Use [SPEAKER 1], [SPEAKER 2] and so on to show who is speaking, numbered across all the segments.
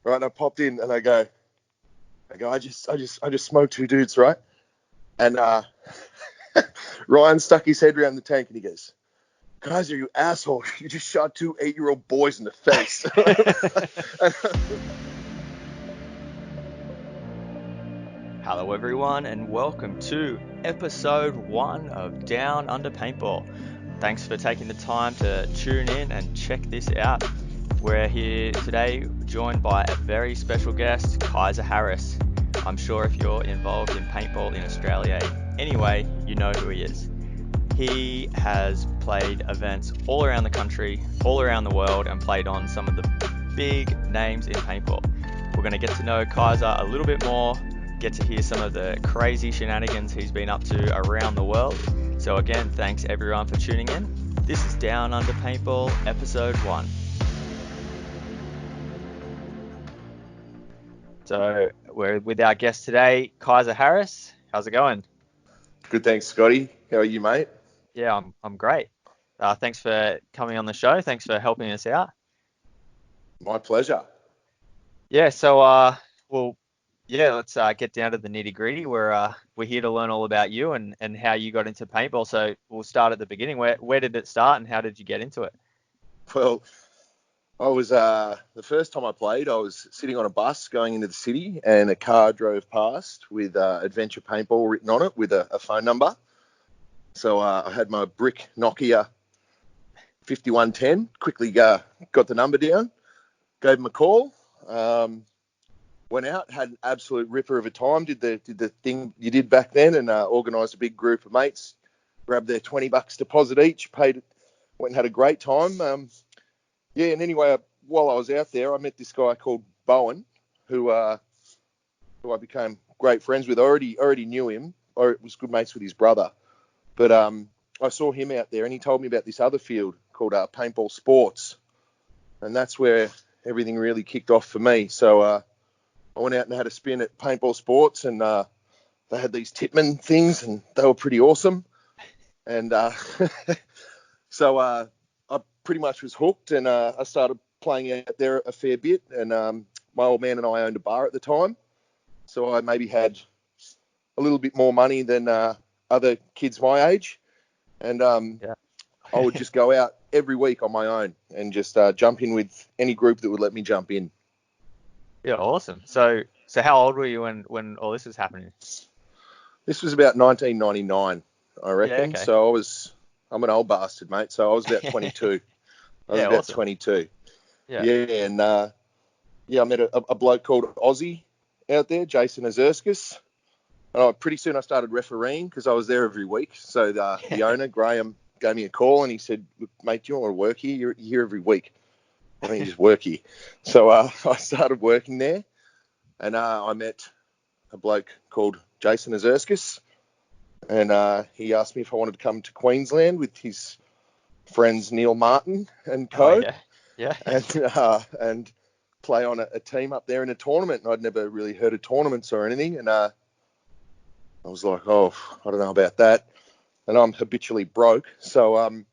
[SPEAKER 1] right? And I popped in and I go, I just smoked 2 dudes, right? And Ryan stuck his head around the tank and he goes, Kaiser, you asshole, you just shot 2 8-year-old boys in the face.
[SPEAKER 2] Hello everyone and welcome to episode 1 of Down Under Paintball. Thanks for taking the time to tune in and check this out. We're here today joined by a very special guest, Kaiser Harris. I'm sure if you're involved in paintball in Australia in any way, you know who he is. He has played events all around the country, all around the world, and played on some of the big names in paintball. We're going to get to know Kaiser a little bit more, get to hear some of the crazy shenanigans he's been up to around the world. So again, thanks everyone for tuning in. This is Down Under Paintball, episode 1. So we're with our guest today, Kaiser Harris. How's it going?
[SPEAKER 1] Good, thanks, Scotty. How are you, mate?
[SPEAKER 2] Yeah, I'm great. Thanks for coming on the show. Thanks for helping us out.
[SPEAKER 1] My pleasure.
[SPEAKER 2] Yeah, so let's get down to the nitty gritty. We're here to learn all about you and how you got into paintball. So we'll start at the beginning. Where did it start and how did you get into it?
[SPEAKER 1] Well, I was the first time I played, I was sitting on a bus going into the city and a car drove past with Adventure Paintball written on it with a phone number. So I had my brick Nokia 5110, quickly got the number down, gave him a call, went out, had an absolute ripper of a time, did the thing you did back then and organised a big group of mates, grabbed their $20 deposit each, paid it, went and had a great time. And anyway, while I was out there, I met this guy called Bowen, who I became great friends with. I already knew him, or was good mates with his brother. But I saw him out there, and he told me about this other field called Paintball Sports, and that's where everything really kicked off for me. So I went out and had a spin at Paintball Sports, and they had these Tipman things, and they were pretty awesome. And so I pretty much was hooked, and I started playing out there a fair bit. And my old man and I owned a bar at the time, so I maybe had a little bit more money than other kids my age. And I would just go out every week on my own and just jump in with any group that would let me jump in.
[SPEAKER 2] Yeah, awesome. So how old were you when all this was happening?
[SPEAKER 1] This was about 1999, I reckon.
[SPEAKER 2] Yeah, okay.
[SPEAKER 1] So I'm an old bastard, mate. So I was about 22. I was about
[SPEAKER 2] awesome.
[SPEAKER 1] 22.
[SPEAKER 2] Yeah.
[SPEAKER 1] And I met a bloke called Aussie out there, Jason Azerskis. And pretty soon I started refereeing because I was there every week. So the owner, Graham, gave me a call and he said, "Look, mate, do you want to work here? You're here every week. Why don't you just work here?" So I started working there, and I met a bloke called Jason Azerskis, and he asked me if I wanted to come to Queensland with his friends Neil Martin and co.
[SPEAKER 2] Oh, yeah.
[SPEAKER 1] And play on a team up there in a tournament. And I'd never really heard of tournaments or anything, and I was like, oh, I don't know about that. And I'm habitually broke. So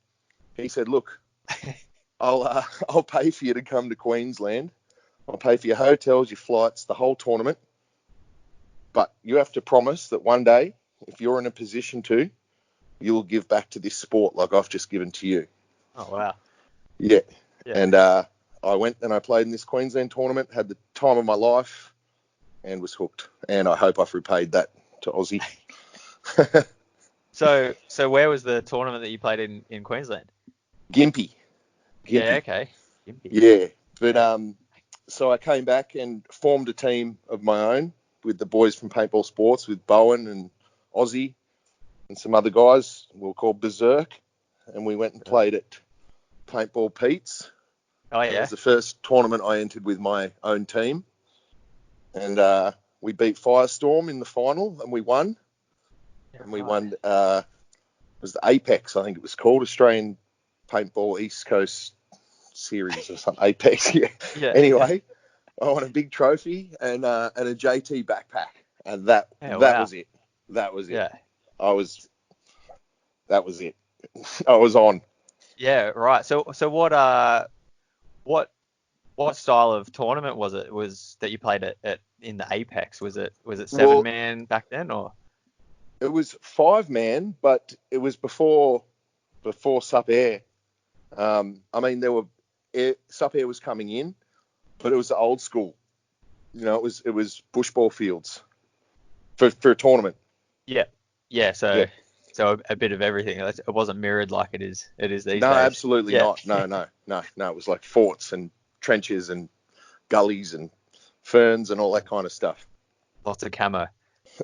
[SPEAKER 1] he said, look, I'll pay for you to come to Queensland. I'll pay for your hotels, your flights, the whole tournament. But you have to promise that one day, if you're in a position to, you'll give back to this sport like I've just given to you.
[SPEAKER 2] Oh, wow.
[SPEAKER 1] Yeah. And I went and I played in this Queensland tournament, had the time of my life, and was hooked. And I hope I've repaid that to Aussie.
[SPEAKER 2] So where was the tournament that you played in Queensland?
[SPEAKER 1] Gympie.
[SPEAKER 2] Yeah, okay. Gympie.
[SPEAKER 1] Yeah, but so I came back and formed a team of my own with the boys from Paintball Sports, with Bowen and Aussie and some other guys. We were called Berserk, and we went and played at Paintball Pete's.
[SPEAKER 2] Oh, yeah.
[SPEAKER 1] It was the first tournament I entered with my own team, and we beat Firestorm in the final, and we won. And we won, it was the Apex, I think it was called, Australian Paintball East Coast Series or something, Apex. Yeah. Anyway, I won a big trophy and a JT backpack, and that was it. That was it.
[SPEAKER 2] Yeah.
[SPEAKER 1] That was it. I was on.
[SPEAKER 2] Yeah, right. So what What style of tournament was it? Was that you played at in the Apex? Was it seven
[SPEAKER 1] Well,
[SPEAKER 2] man back then, or?
[SPEAKER 1] it was 5 man, but it was before Sup Air. I mean, Sup Air was coming in, but it was the old school. It was bush ball fields for a tournament.
[SPEAKER 2] Yeah, yeah.
[SPEAKER 1] Yeah.
[SPEAKER 2] So a bit of everything. It wasn't mirrored like it is these
[SPEAKER 1] No,
[SPEAKER 2] days.
[SPEAKER 1] absolutely
[SPEAKER 2] Yeah,
[SPEAKER 1] not. No. It was like forts and trenches and gullies and ferns and all that kind of stuff.
[SPEAKER 2] lots of camo.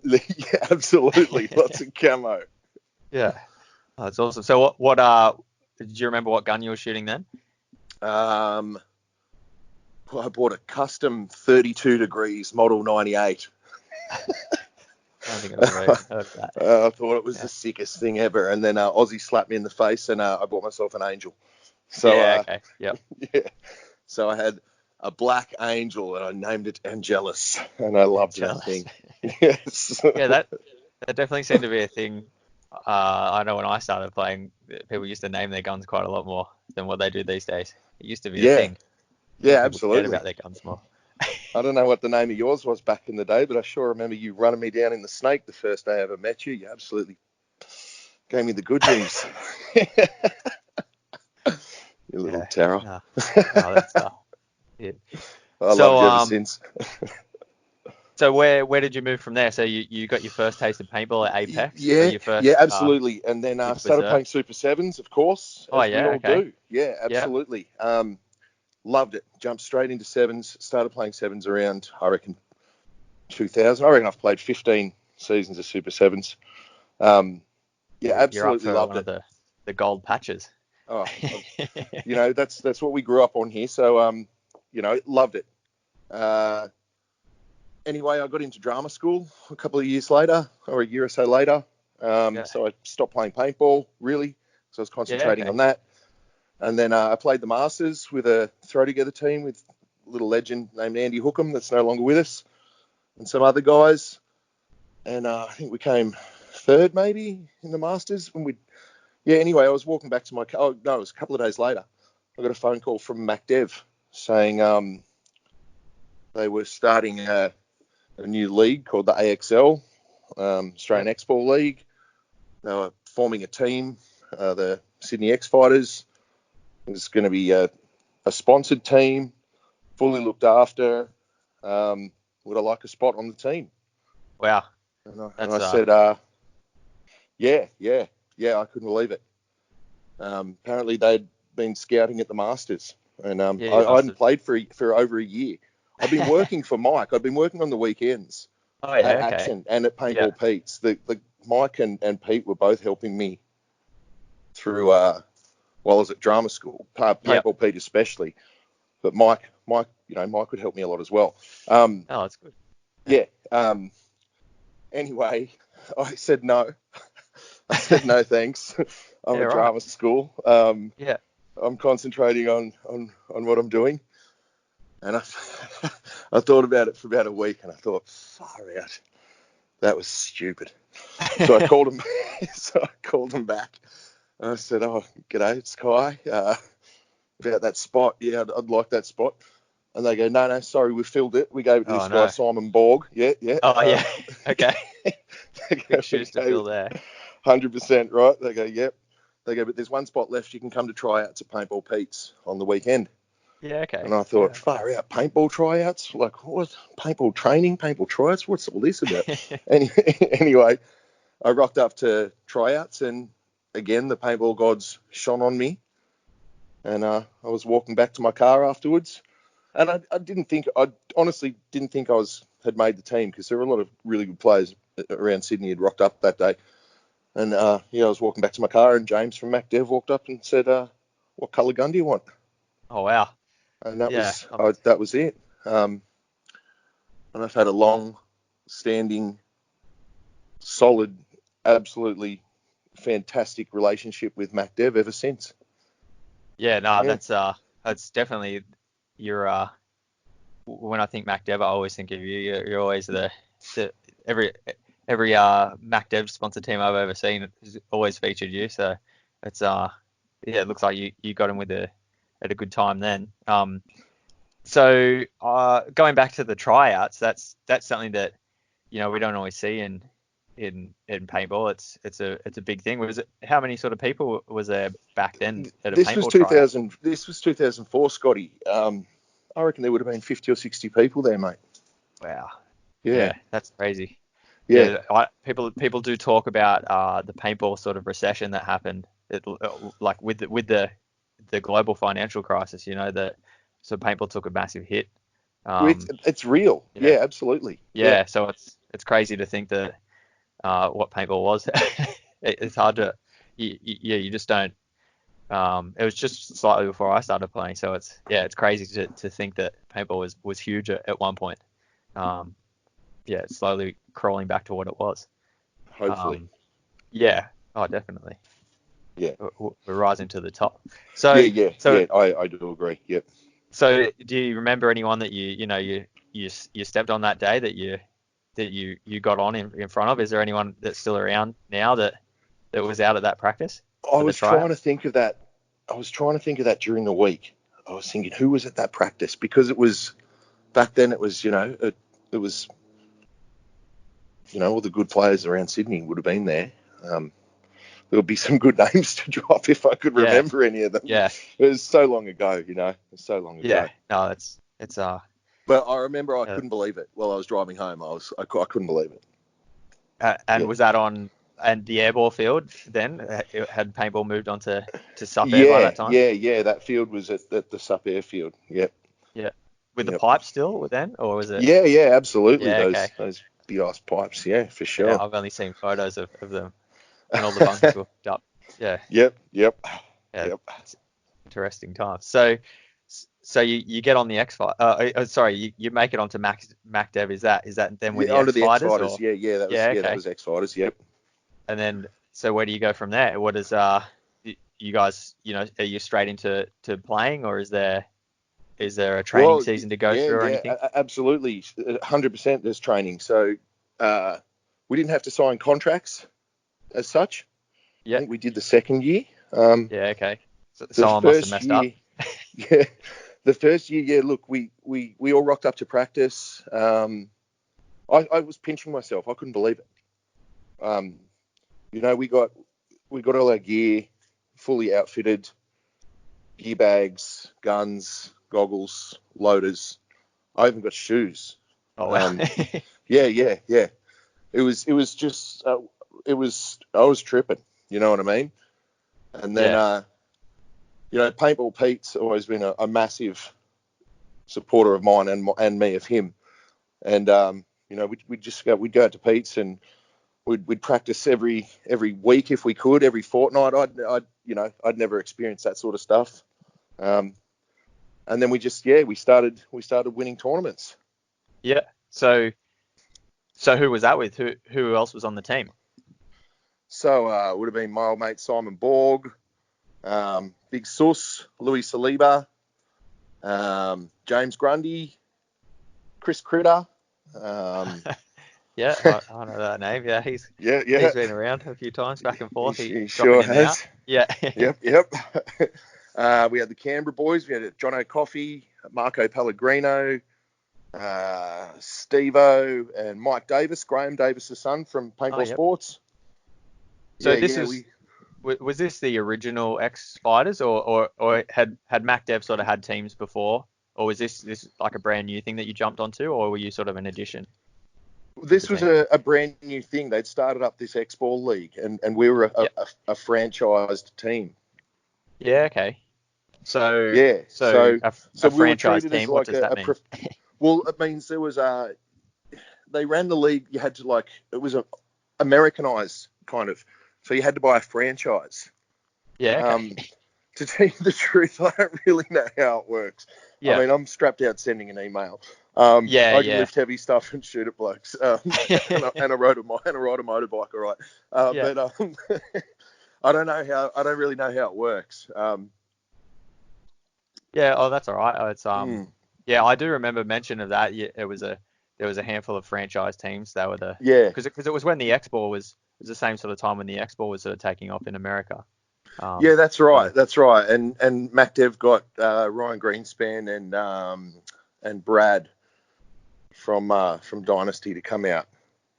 [SPEAKER 1] Yeah, absolutely. Lots of camo.
[SPEAKER 2] Yeah, oh, that's awesome. So what did you remember what gun you were shooting then?
[SPEAKER 1] Um, well, I bought a custom 32 degrees Model 98.
[SPEAKER 2] I don't think I've ever even heard of that.
[SPEAKER 1] I thought it was
[SPEAKER 2] Yeah.
[SPEAKER 1] the sickest thing ever. And then Aussie slapped me in the face, and I bought myself an Angel. So,
[SPEAKER 2] Yeah. Okay. Yep.
[SPEAKER 1] yeah. So I had a black Angel, and I named it Angelus, and I loved that
[SPEAKER 2] Jealous.
[SPEAKER 1] thing. Yes.
[SPEAKER 2] Yeah, that definitely seemed to be a thing. I know when I started playing, people used to name their guns quite a lot more than what they do these days. It used to be a
[SPEAKER 1] Yeah.
[SPEAKER 2] thing.
[SPEAKER 1] Yeah,
[SPEAKER 2] People cared
[SPEAKER 1] absolutely.
[SPEAKER 2] about their guns more.
[SPEAKER 1] I don't know what the name of yours was back in the day, but I sure remember you running me down in the snake the first day I ever met you. You absolutely gave me the good news. You little
[SPEAKER 2] Yeah.
[SPEAKER 1] terror.
[SPEAKER 2] No, no, that's yeah.
[SPEAKER 1] I
[SPEAKER 2] So
[SPEAKER 1] loved you ever since.
[SPEAKER 2] so where did you move from there? So you got your first taste of paintball at Apex, or
[SPEAKER 1] Yeah,
[SPEAKER 2] your
[SPEAKER 1] yeah,
[SPEAKER 2] first
[SPEAKER 1] absolutely. And then
[SPEAKER 2] into
[SPEAKER 1] started
[SPEAKER 2] Berserk?
[SPEAKER 1] playing Super Sevens, of course,
[SPEAKER 2] Oh
[SPEAKER 1] as we
[SPEAKER 2] yeah,
[SPEAKER 1] all
[SPEAKER 2] okay.
[SPEAKER 1] do. Yeah,
[SPEAKER 2] Yeah.
[SPEAKER 1] absolutely. Loved it. Jumped straight into sevens. Started playing sevens around, I reckon, 2000. I reckon I've played 15 seasons of Super Sevens. Yeah,
[SPEAKER 2] You're up
[SPEAKER 1] absolutely
[SPEAKER 2] for
[SPEAKER 1] loved
[SPEAKER 2] one of
[SPEAKER 1] it.
[SPEAKER 2] the gold patches.
[SPEAKER 1] Oh, that's what we grew up on here. So, loved it. Uh, anyway, I got into drama school a couple of years later, or a year or so later.
[SPEAKER 2] Yeah.
[SPEAKER 1] So I stopped playing paintball, really. So I was
[SPEAKER 2] Yeah,
[SPEAKER 1] concentrating
[SPEAKER 2] okay.
[SPEAKER 1] on that. And then I played the Masters with a throw together team with a little legend named Andy Hookham that's no longer with us, and some other guys. And I think we came third maybe in the Masters. Anyway, I was walking back to my car. Oh, no, it was a couple of days later. I got a phone call from MacDev saying they were starting a new league called the AXL, Australian
[SPEAKER 2] Yeah.
[SPEAKER 1] X-Ball League. They were forming a team, the Sydney X Fighters. It was going to be a sponsored team, fully looked after. Would I like a spot on the team?
[SPEAKER 2] Wow.
[SPEAKER 1] And
[SPEAKER 2] That's
[SPEAKER 1] I said, yeah, I couldn't believe it. Apparently they'd been scouting at the Masters, and
[SPEAKER 2] yeah, you
[SPEAKER 1] I
[SPEAKER 2] must
[SPEAKER 1] hadn't
[SPEAKER 2] have.
[SPEAKER 1] played for over a year. I've been working for Mike. I've been working on the weekends
[SPEAKER 2] Oh
[SPEAKER 1] at
[SPEAKER 2] yeah, okay.
[SPEAKER 1] Accent and at
[SPEAKER 2] Yeah.
[SPEAKER 1] Paintball Pete's. The Mike and Pete were both helping me through while I was at drama school.
[SPEAKER 2] Yep.
[SPEAKER 1] Paintball Pete especially, but Mike, Mike would help me a lot as well.
[SPEAKER 2] Oh, that's good.
[SPEAKER 1] Yeah. Anyway, I said no. I said no, thanks. I'm
[SPEAKER 2] Yeah,
[SPEAKER 1] at
[SPEAKER 2] right.
[SPEAKER 1] drama school.
[SPEAKER 2] Yeah.
[SPEAKER 1] I'm concentrating on what I'm doing, and I thought about it for about a week, and I thought, far out, that was stupid. So I called him. So I called him back. And I said, "Oh, g'day, it's Kai. About that spot. Yeah, I'd like that spot." And they go, "No, sorry, we filled it. We gave it to
[SPEAKER 2] Oh
[SPEAKER 1] this guy
[SPEAKER 2] no.
[SPEAKER 1] Simon Borg." Yeah, yeah.
[SPEAKER 2] Oh yeah. Okay.
[SPEAKER 1] They go,
[SPEAKER 2] Big
[SPEAKER 1] "We
[SPEAKER 2] shoes to
[SPEAKER 1] gave
[SPEAKER 2] fill
[SPEAKER 1] it
[SPEAKER 2] there.
[SPEAKER 1] 100%, right?" They go, "Yep." They go, "But there's one spot left. You can come to tryouts at Paintball Pete's on the weekend."
[SPEAKER 2] Yeah, okay.
[SPEAKER 1] And I thought, far out, paintball tryouts? Like, what? Paintball training, paintball tryouts? What's all this about? Anyway, I rocked up to tryouts, and again, the paintball gods shone on me. And I was walking back to my car afterwards, and I honestly didn't think had made the team, because there were a lot of really good players around Sydney had rocked up that day. And I was walking back to my car, and James from MacDev walked up and said, "What colour gun do you want?"
[SPEAKER 2] Oh wow.
[SPEAKER 1] And that
[SPEAKER 2] Yeah.
[SPEAKER 1] was it. And I've had a long-standing, solid, absolutely fantastic relationship with MacDev ever since.
[SPEAKER 2] Yeah, no,
[SPEAKER 1] Yeah,
[SPEAKER 2] that's definitely your when I think Mac Dev, I always think of you. You're always the every Mac Dev sponsored team I've ever seen has always featured you. So it's yeah, it looks like you got him at a good time then. So going back to the tryouts, that's something that we don't always see in paintball. It's a big thing. How many sort of people was there back then at a
[SPEAKER 1] This was
[SPEAKER 2] paintball tryout?
[SPEAKER 1] 2000. This was 2004, Scotty. I reckon there would have been 50 or 60 people there, mate.
[SPEAKER 2] Wow.
[SPEAKER 1] Yeah,
[SPEAKER 2] Yeah, that's crazy.
[SPEAKER 1] yeah.
[SPEAKER 2] Yeah, people do talk about the paintball sort of recession that happened, like with the global financial crisis. That so paintball took a massive hit. Um,
[SPEAKER 1] It's real.
[SPEAKER 2] yeah,
[SPEAKER 1] Yeah, absolutely. Yeah,
[SPEAKER 2] yeah. So it's crazy to think that what paintball was. It's hard to, yeah, you just don't. It was just slightly before I started playing, so it's crazy to think that paintball was huge at one point. Um, yeah, it's slowly crawling back to what it was.
[SPEAKER 1] hopefully.
[SPEAKER 2] Um, yeah, oh, definitely.
[SPEAKER 1] Yeah,
[SPEAKER 2] We're rising to the top.
[SPEAKER 1] yeah,
[SPEAKER 2] So,
[SPEAKER 1] yeah,
[SPEAKER 2] so,
[SPEAKER 1] yeah. I do agree. Yep.
[SPEAKER 2] so, do you remember anyone that you stepped on that day that you got on in front of? Is there anyone that's still around now that was out at that practice
[SPEAKER 1] I
[SPEAKER 2] for the
[SPEAKER 1] was trying to
[SPEAKER 2] tryouts?
[SPEAKER 1] think of that. I was trying to think of that during the week. I was thinking who was at that practice because it was back then. It was it was all the good players around Sydney would have been there. Um, there would be some good names to drop if I could
[SPEAKER 2] Yeah,
[SPEAKER 1] remember any of them.
[SPEAKER 2] yeah,
[SPEAKER 1] It was so long ago, It was so long
[SPEAKER 2] yeah.
[SPEAKER 1] ago.
[SPEAKER 2] No, it's.
[SPEAKER 1] But I remember I
[SPEAKER 2] Uh,
[SPEAKER 1] couldn't believe it while I was driving home. I couldn't believe it.
[SPEAKER 2] and
[SPEAKER 1] Yeah.
[SPEAKER 2] was that on and the airball field then? Had paintball moved on to Sup Air by
[SPEAKER 1] Yeah,
[SPEAKER 2] that time?
[SPEAKER 1] yeah, yeah. That field was at the Sup Airfield. Yep,
[SPEAKER 2] Yeah. With the
[SPEAKER 1] yep.
[SPEAKER 2] pipe still then, or was it?
[SPEAKER 1] Yeah, yeah, absolutely.
[SPEAKER 2] Yeah, okay.
[SPEAKER 1] Those big ass pipes. Yeah, for
[SPEAKER 2] Yeah,
[SPEAKER 1] sure.
[SPEAKER 2] I've only seen photos of them when all the bunkers were hooked up. Yeah,
[SPEAKER 1] Yep, yep,
[SPEAKER 2] yeah,
[SPEAKER 1] yep.
[SPEAKER 2] it's interesting times. So you get on the X Fight. Sorry, you make it onto Mac Dev. Is that then with
[SPEAKER 1] Yeah,
[SPEAKER 2] the
[SPEAKER 1] onto
[SPEAKER 2] X
[SPEAKER 1] the X
[SPEAKER 2] Fighters
[SPEAKER 1] Fighters.
[SPEAKER 2] or?
[SPEAKER 1] Yeah,
[SPEAKER 2] Yeah,
[SPEAKER 1] that
[SPEAKER 2] okay.
[SPEAKER 1] was X Fighters. Yep.
[SPEAKER 2] And then so where do you go from there? What is you guys, are you straight into playing, or is there a training
[SPEAKER 1] Well,
[SPEAKER 2] season to go
[SPEAKER 1] yeah,
[SPEAKER 2] through or
[SPEAKER 1] yeah,
[SPEAKER 2] anything?
[SPEAKER 1] absolutely, 100%. There's training, so we didn't have to sign contracts as such. I
[SPEAKER 2] Yeah.
[SPEAKER 1] think we did the second year. Um,
[SPEAKER 2] Yeah, okay. So
[SPEAKER 1] the
[SPEAKER 2] someone must have
[SPEAKER 1] first
[SPEAKER 2] messed up.
[SPEAKER 1] year, yeah, the first year, yeah. Look, we all rocked up to practice. I was pinching myself. I couldn't believe it. Um, we got all our gear fully outfitted, gear bags, guns, goggles, loaders. I even got shoes.
[SPEAKER 2] Oh well.
[SPEAKER 1] Um, yeah, yeah, yeah. It was just I was tripping. You know what I mean? And then
[SPEAKER 2] Yeah.
[SPEAKER 1] Paintball Pete's always been a massive supporter of mine and me of him. And we'd go out to Pete's and we'd practice every week if we could, every fortnight. I'd never experienced that sort of stuff. Um, and then we started winning tournaments.
[SPEAKER 2] Yeah. So who was that with? Who else was on the team?
[SPEAKER 1] So it would have been my old mate Simon Borg, Big Sus, Louis Saliba, James Grundy, Chris Critter. Um,
[SPEAKER 2] Yeah, I know that name. Yeah, he's
[SPEAKER 1] yeah, yeah,
[SPEAKER 2] he's been around a few times back and
[SPEAKER 1] he,
[SPEAKER 2] forth. He
[SPEAKER 1] he
[SPEAKER 2] dropping
[SPEAKER 1] sure
[SPEAKER 2] in and out.
[SPEAKER 1] has.
[SPEAKER 2] Yeah.
[SPEAKER 1] Yep, yep. We had the Canberra boys. We had John O'Coffey, Marco Pellegrino, Steve-O, and Mike Davis, Graham Davis' son from
[SPEAKER 2] Oh,
[SPEAKER 1] Paintball
[SPEAKER 2] yep.
[SPEAKER 1] Sports.
[SPEAKER 2] So
[SPEAKER 1] Yeah,
[SPEAKER 2] this
[SPEAKER 1] yeah.
[SPEAKER 2] is was this the original X Fighters, or had Mac Dev sort of had teams before, or was this like a brand new thing that you jumped onto, or were you sort of an addition to the
[SPEAKER 1] This was
[SPEAKER 2] team?
[SPEAKER 1] a brand new thing. They'd started up this X-Ball league, and we were
[SPEAKER 2] Yep.
[SPEAKER 1] a franchised team.
[SPEAKER 2] Yeah. Okay. So
[SPEAKER 1] Yeah,
[SPEAKER 2] so
[SPEAKER 1] so
[SPEAKER 2] a
[SPEAKER 1] we were
[SPEAKER 2] franchise
[SPEAKER 1] treated as
[SPEAKER 2] team. What
[SPEAKER 1] like
[SPEAKER 2] does that mean?
[SPEAKER 1] well, it means there was they ran the league. You had to it was a Americanized kind of, so you had to buy a franchise.
[SPEAKER 2] Yeah. Okay.
[SPEAKER 1] Um, to tell you the truth, I don't really know how it works. I
[SPEAKER 2] Yeah.
[SPEAKER 1] mean, I'm strapped out sending an email.
[SPEAKER 2] Yeah.
[SPEAKER 1] I can
[SPEAKER 2] Yeah.
[SPEAKER 1] lift heavy stuff and shoot at blokes. And I ride a motorbike, all right.
[SPEAKER 2] Yeah.
[SPEAKER 1] But I don't really know how it works.
[SPEAKER 2] Yeah. Oh, that's all right. It's
[SPEAKER 1] Mm,
[SPEAKER 2] Yeah, I do remember mention of that. Yeah, there was a handful of franchise teams that were
[SPEAKER 1] yeah,
[SPEAKER 2] because it was when the X Ball was the same sort of time when the X Ball was sort of taking off in America.
[SPEAKER 1] Yeah, that's right.
[SPEAKER 2] So,
[SPEAKER 1] That's right. And MacDev got Ryan Greenspan and Brad from Dynasty to come out,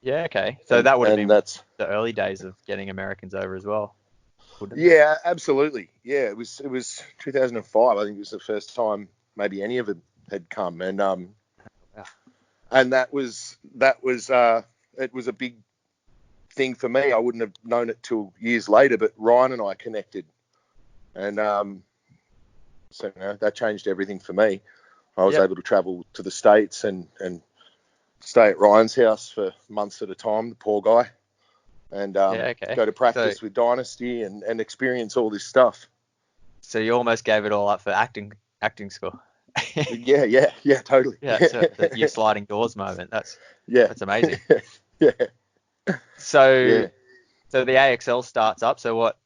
[SPEAKER 2] yeah, okay. So
[SPEAKER 1] and
[SPEAKER 2] that would have
[SPEAKER 1] and
[SPEAKER 2] been
[SPEAKER 1] that's
[SPEAKER 2] the early days of getting Americans over as well, wouldn't it?
[SPEAKER 1] yeah, absolutely. Yeah, it was 2005. I think it was the first time maybe any of it had come,
[SPEAKER 2] Yeah.
[SPEAKER 1] and it was a big thing for me. I wouldn't have known it till years later, but Ryan and I connected, and so that changed everything for me. I was
[SPEAKER 2] Yep.
[SPEAKER 1] able to travel to the States and stay at Ryan's house for months at a time, the poor guy, and
[SPEAKER 2] Yeah, okay.
[SPEAKER 1] go to practice with Dynasty and experience all this stuff.
[SPEAKER 2] So you almost gave it all up for acting school.
[SPEAKER 1] Yeah, totally.
[SPEAKER 2] Yeah, so your sliding doors moment.
[SPEAKER 1] Yeah,
[SPEAKER 2] That's amazing.
[SPEAKER 1] yeah,
[SPEAKER 2] So
[SPEAKER 1] yeah.
[SPEAKER 2] so the AXL starts up. So what?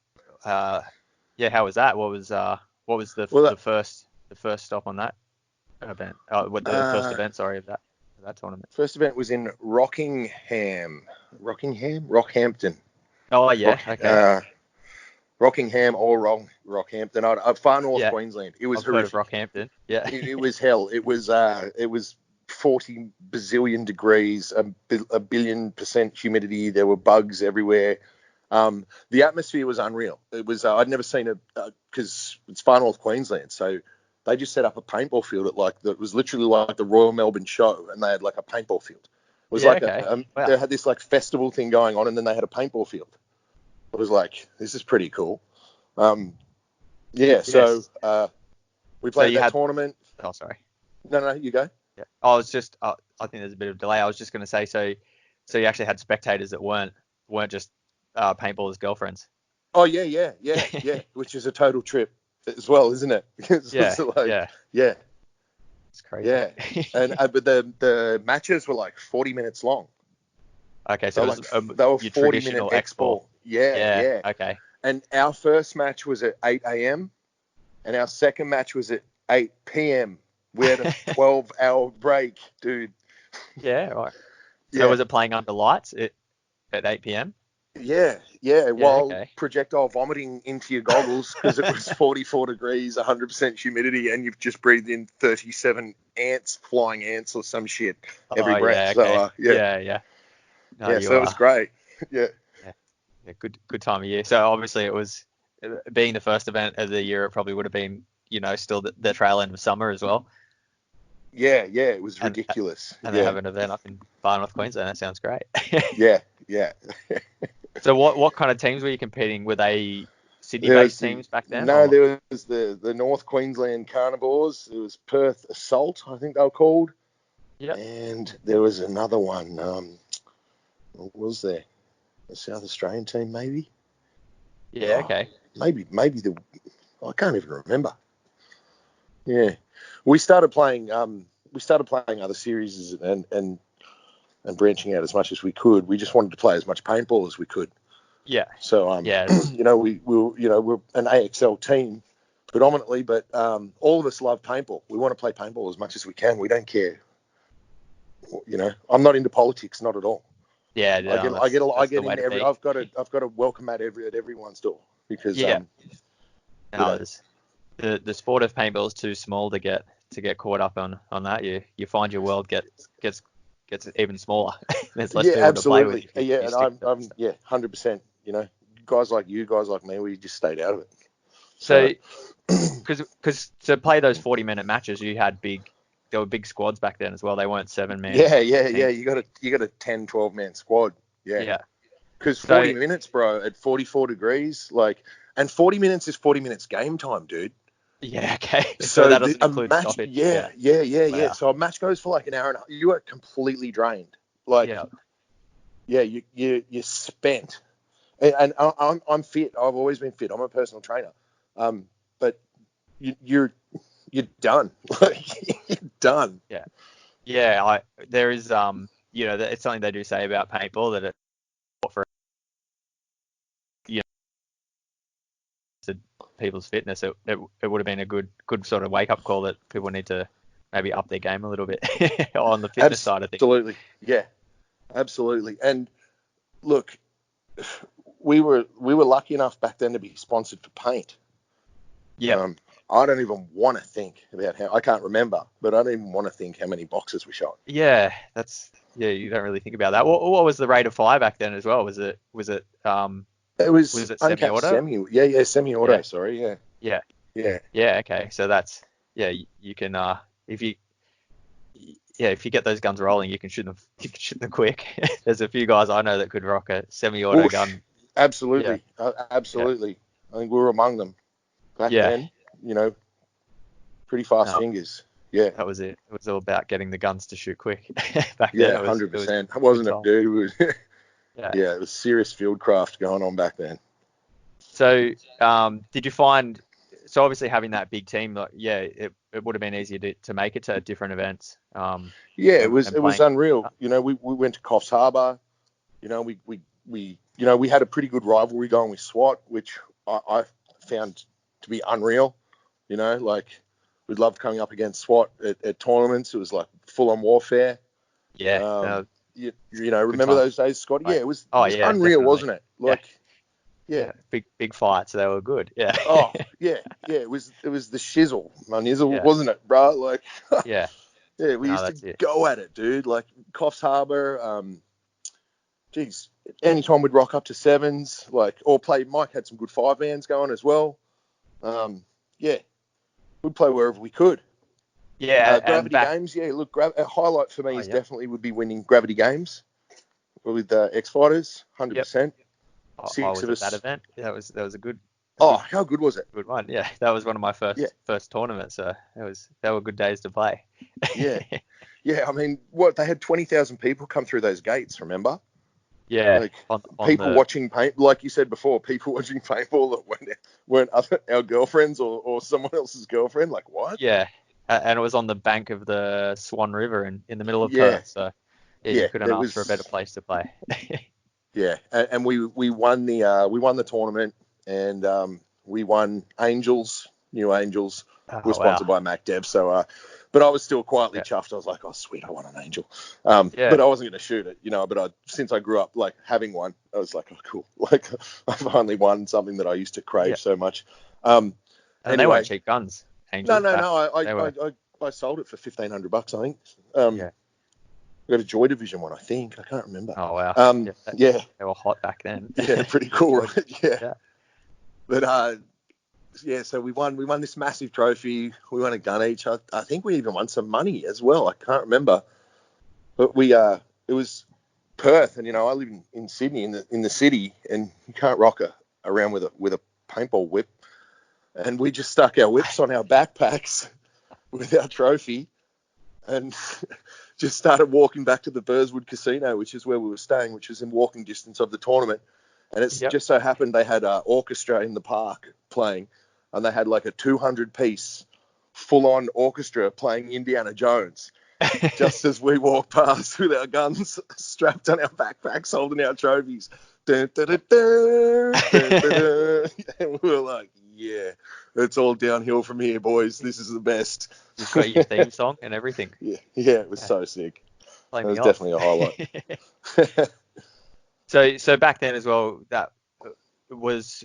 [SPEAKER 2] Yeah, how was that? What was
[SPEAKER 1] Well,
[SPEAKER 2] the first stop on that event? What the first
[SPEAKER 1] uh,
[SPEAKER 2] event? Sorry, of that tournament.
[SPEAKER 1] first event was in Rockhampton,
[SPEAKER 2] Oh yeah,
[SPEAKER 1] Rock,
[SPEAKER 2] okay.
[SPEAKER 1] Rockingham or Rockhampton, far north
[SPEAKER 2] Yeah,
[SPEAKER 1] Queensland. It was
[SPEAKER 2] I've heard of
[SPEAKER 1] horrific.
[SPEAKER 2] Rockhampton. Yeah.
[SPEAKER 1] It was hell. It was 40 bazillion degrees, a billion% humidity. There were bugs everywhere. The atmosphere was unreal. It was I'd never seen because it's far north Queensland, so they just set up a paintball field it was literally like the Royal Melbourne Show, and they had like a paintball field. It was
[SPEAKER 2] Yeah.
[SPEAKER 1] like
[SPEAKER 2] Okay. Wow.
[SPEAKER 1] they had this like festival thing going on, and then they had a paintball field. It was like, this is pretty cool. Yeah, so
[SPEAKER 2] Yes.
[SPEAKER 1] we
[SPEAKER 2] So
[SPEAKER 1] played
[SPEAKER 2] you
[SPEAKER 1] that
[SPEAKER 2] had.
[SPEAKER 1] tournament.
[SPEAKER 2] Oh, sorry.
[SPEAKER 1] No, you go.
[SPEAKER 2] Yeah. I was just. I think there's a bit of delay. I was just going to say. So you actually had spectators that weren't just paintballers' girlfriends.
[SPEAKER 1] Oh yeah. Which is a total trip as well, isn't it?
[SPEAKER 2] Yeah.
[SPEAKER 1] It's like,
[SPEAKER 2] Yeah.
[SPEAKER 1] yeah,
[SPEAKER 2] It's crazy.
[SPEAKER 1] yeah. And but the matches were like 40 minutes long.
[SPEAKER 2] Okay,
[SPEAKER 1] They
[SPEAKER 2] so
[SPEAKER 1] were
[SPEAKER 2] it
[SPEAKER 1] like
[SPEAKER 2] was
[SPEAKER 1] they were
[SPEAKER 2] your
[SPEAKER 1] 40-minute
[SPEAKER 2] traditional
[SPEAKER 1] X
[SPEAKER 2] X ball.
[SPEAKER 1] ball. Yeah,
[SPEAKER 2] Yeah.
[SPEAKER 1] yeah.
[SPEAKER 2] Okay.
[SPEAKER 1] And our first match was at 8 a.m. and our second match was at 8 p.m. We had a 12-hour break, dude.
[SPEAKER 2] Yeah. Right. So
[SPEAKER 1] Yeah,
[SPEAKER 2] was it playing under lights at 8 p.m.?
[SPEAKER 1] yeah.
[SPEAKER 2] Yeah.
[SPEAKER 1] While
[SPEAKER 2] Okay.
[SPEAKER 1] projectile vomiting into your goggles because it was 44 degrees, 100% humidity, and you've just breathed in 37 flying ants or some shit every
[SPEAKER 2] Oh
[SPEAKER 1] breath.
[SPEAKER 2] yeah.
[SPEAKER 1] So
[SPEAKER 2] Okay.
[SPEAKER 1] yeah,
[SPEAKER 2] Yeah. Yeah. No,
[SPEAKER 1] yeah.
[SPEAKER 2] you
[SPEAKER 1] So it was
[SPEAKER 2] are.
[SPEAKER 1] great. Yeah,
[SPEAKER 2] Yeah. Yeah. Good time of year. So obviously it was being the first event of the year. It probably would have been still the trail end of summer as well.
[SPEAKER 1] yeah. It was
[SPEAKER 2] And
[SPEAKER 1] ridiculous.
[SPEAKER 2] and they
[SPEAKER 1] Yeah,
[SPEAKER 2] have an event up in far north Queensland. That sounds great.
[SPEAKER 1] yeah.
[SPEAKER 2] So what kind of teams were you competing? Were they
[SPEAKER 1] There was
[SPEAKER 2] Sydney-based teams back then,
[SPEAKER 1] no,
[SPEAKER 2] or?
[SPEAKER 1] there was the North Queensland Carnivores. There was Perth Assault, I think they were called,
[SPEAKER 2] Yep.
[SPEAKER 1] and there was another one. What was there? The South Australian team, maybe.
[SPEAKER 2] Yeah.
[SPEAKER 1] Oh,
[SPEAKER 2] Okay.
[SPEAKER 1] maybe I can't even remember. Yeah, we started playing. We started playing other series and branching out as much as we could. We just wanted to play as much paintball as we could.
[SPEAKER 2] Yeah.
[SPEAKER 1] So
[SPEAKER 2] Yeah. It's
[SPEAKER 1] we're an AXL team predominantly, but all of us love paintball. We want to play paintball as much as we can. We don't care. I'm not into politics, not at all.
[SPEAKER 2] yeah.
[SPEAKER 1] I
[SPEAKER 2] No,
[SPEAKER 1] get I get I
[SPEAKER 2] that's the
[SPEAKER 1] get
[SPEAKER 2] way
[SPEAKER 1] in
[SPEAKER 2] to
[SPEAKER 1] every.
[SPEAKER 2] be.
[SPEAKER 1] I've got a welcome at everyone's door because
[SPEAKER 2] Yeah.
[SPEAKER 1] you
[SPEAKER 2] No,
[SPEAKER 1] know
[SPEAKER 2] there's the sport of paintball is too small to get caught up on that. You find your world gets even smaller. There's less
[SPEAKER 1] yeah,
[SPEAKER 2] people to play with
[SPEAKER 1] absolutely.
[SPEAKER 2] if
[SPEAKER 1] Yeah,
[SPEAKER 2] you
[SPEAKER 1] and
[SPEAKER 2] stick to it.
[SPEAKER 1] I'm yeah, 100%. Guys like you, guys like me, we just stayed out of it. So
[SPEAKER 2] So, because to play those 40-minute matches, there were big squads back then as well. They weren't 7-man
[SPEAKER 1] yeah.
[SPEAKER 2] teams.
[SPEAKER 1] You got a 10, 12-man squad. Yeah.
[SPEAKER 2] Yeah.
[SPEAKER 1] Because
[SPEAKER 2] So
[SPEAKER 1] 40 minutes, bro, at 44 degrees, and 40 minutes is 40 minutes game time, dude.
[SPEAKER 2] yeah, okay. So
[SPEAKER 1] So
[SPEAKER 2] that doesn't
[SPEAKER 1] a
[SPEAKER 2] include
[SPEAKER 1] match,
[SPEAKER 2] stoppage.
[SPEAKER 1] yeah,
[SPEAKER 2] Yeah.
[SPEAKER 1] yeah.
[SPEAKER 2] Wow.
[SPEAKER 1] So a match goes for like an hour and a half. You are completely drained. Like,
[SPEAKER 2] Yeah.
[SPEAKER 1] yeah, you're spent. And I'm fit. I've always been fit. I'm a personal trainer. But you're done. Like, you're done.
[SPEAKER 2] Yeah. Yeah. There is it's something they do say about paintball that it's for you to people's fitness. It would have been a good sort of wake up call that people need to maybe up their game a little bit on the fitness side of things.
[SPEAKER 1] Absolutely. Yeah, absolutely. And look, we were lucky enough back then to be sponsored for paint.
[SPEAKER 2] Yeah.
[SPEAKER 1] I don't even want to think about I can't remember, but I don't even want to think how many boxes we shot.
[SPEAKER 2] Yeah, you don't really think about that. What was the rate of fire back then as well? Was it
[SPEAKER 1] It was uncapped
[SPEAKER 2] semi-auto?
[SPEAKER 1] semi-auto.
[SPEAKER 2] Yeah.
[SPEAKER 1] Sorry, yeah.
[SPEAKER 2] Yeah.
[SPEAKER 1] Yeah.
[SPEAKER 2] Yeah, okay. So that's you can if you if you get those guns rolling, you can shoot them quick. There's a few guys I know that could rock a semi-auto gun.
[SPEAKER 1] Absolutely.
[SPEAKER 2] Yeah.
[SPEAKER 1] Absolutely. I think we were among them back
[SPEAKER 2] Yeah.
[SPEAKER 1] then, pretty fast fingers. Yeah.
[SPEAKER 2] That was it. It was all about getting the guns to shoot quick. Back then
[SPEAKER 1] Yeah, 100%. Wasn't it, dude? It was,
[SPEAKER 2] yeah.
[SPEAKER 1] it was serious field craft going on back then.
[SPEAKER 2] So, did you find, so obviously having that big team, like, it would have been easier to make it to different events.
[SPEAKER 1] It was unreal. We went to Coffs Harbour. We had a pretty good rivalry going with SWAT, which I found to be unreal. We loved coming up against SWAT at tournaments. It was like full on warfare.
[SPEAKER 2] Yeah.
[SPEAKER 1] Remember those days, Scotty? Yeah, it was unreal,
[SPEAKER 2] definitely.
[SPEAKER 1] wasn't it? Yeah.
[SPEAKER 2] Big fights. They were good. Yeah.
[SPEAKER 1] Oh, yeah. It was the shizzle, my nizzle, wasn't it, bro?
[SPEAKER 2] Yeah.
[SPEAKER 1] Yeah, we used to go at it, dude. Like Coffs Harbour, anytime we'd rock up to sevens, or play. Mike had some good 5-mans going as well. We'd play wherever we could.
[SPEAKER 2] Yeah,
[SPEAKER 1] Gravity Games. Yeah, look, a highlight for me definitely would be winning Gravity Games with X Fighters, 100%.
[SPEAKER 2] I was at that event. That was a good.
[SPEAKER 1] How good was it?
[SPEAKER 2] Good one. Yeah, that was one of my first tournaments. So they were good days to play.
[SPEAKER 1] Yeah. I mean, they had 20,000 people come through those gates. Remember?
[SPEAKER 2] Yeah.
[SPEAKER 1] People watching paint, like you said before, people watching paintball that weren't our girlfriends or someone else's girlfriend. Like what?
[SPEAKER 2] Yeah. And it was on the bank of the Swan River in the middle of Perth. So you couldn't ask for a better place to play.
[SPEAKER 1] Yeah, and we won the tournament, and we won Angels, New Angels. We're sponsored by MacDev, so but I was still quietly chuffed. I was like, oh sweet, I won an Angel. But I wasn't going to shoot it, but since I grew up having one, I was like, oh cool, I finally won something that I used to crave so much.
[SPEAKER 2] And they weren't cheap guns. Angels,
[SPEAKER 1] no. I sold it for $1,500, I think. We got a Joy Division one, I think. I can't remember.
[SPEAKER 2] Oh wow.
[SPEAKER 1] They
[SPEAKER 2] were hot back then.
[SPEAKER 1] Yeah, pretty cool, right? Yeah. But so we won this massive trophy. We won a gun each. I think we even won some money as well. I can't remember. But it was Perth, and I live in Sydney, in the city, and you can't rock around with a paintball whip. And we just stuck our whips on our backpacks with our trophy, and just started walking back to the Burswood Casino, which is where we were staying, which was in walking distance of the tournament. And it's just so happened they had an orchestra in the park playing, and they had like a 200-piece full-on orchestra playing Indiana Jones just as we walked past with our guns strapped on our backpacks holding our trophies. Dun, dun, dun, dun, dun, dun, dun. And we were like, yeah, it's all downhill from here, boys. This is the best.
[SPEAKER 2] You've got your theme song and everything.
[SPEAKER 1] Yeah, it was so sick. It was definitely a highlight.
[SPEAKER 2] So back then as well, that was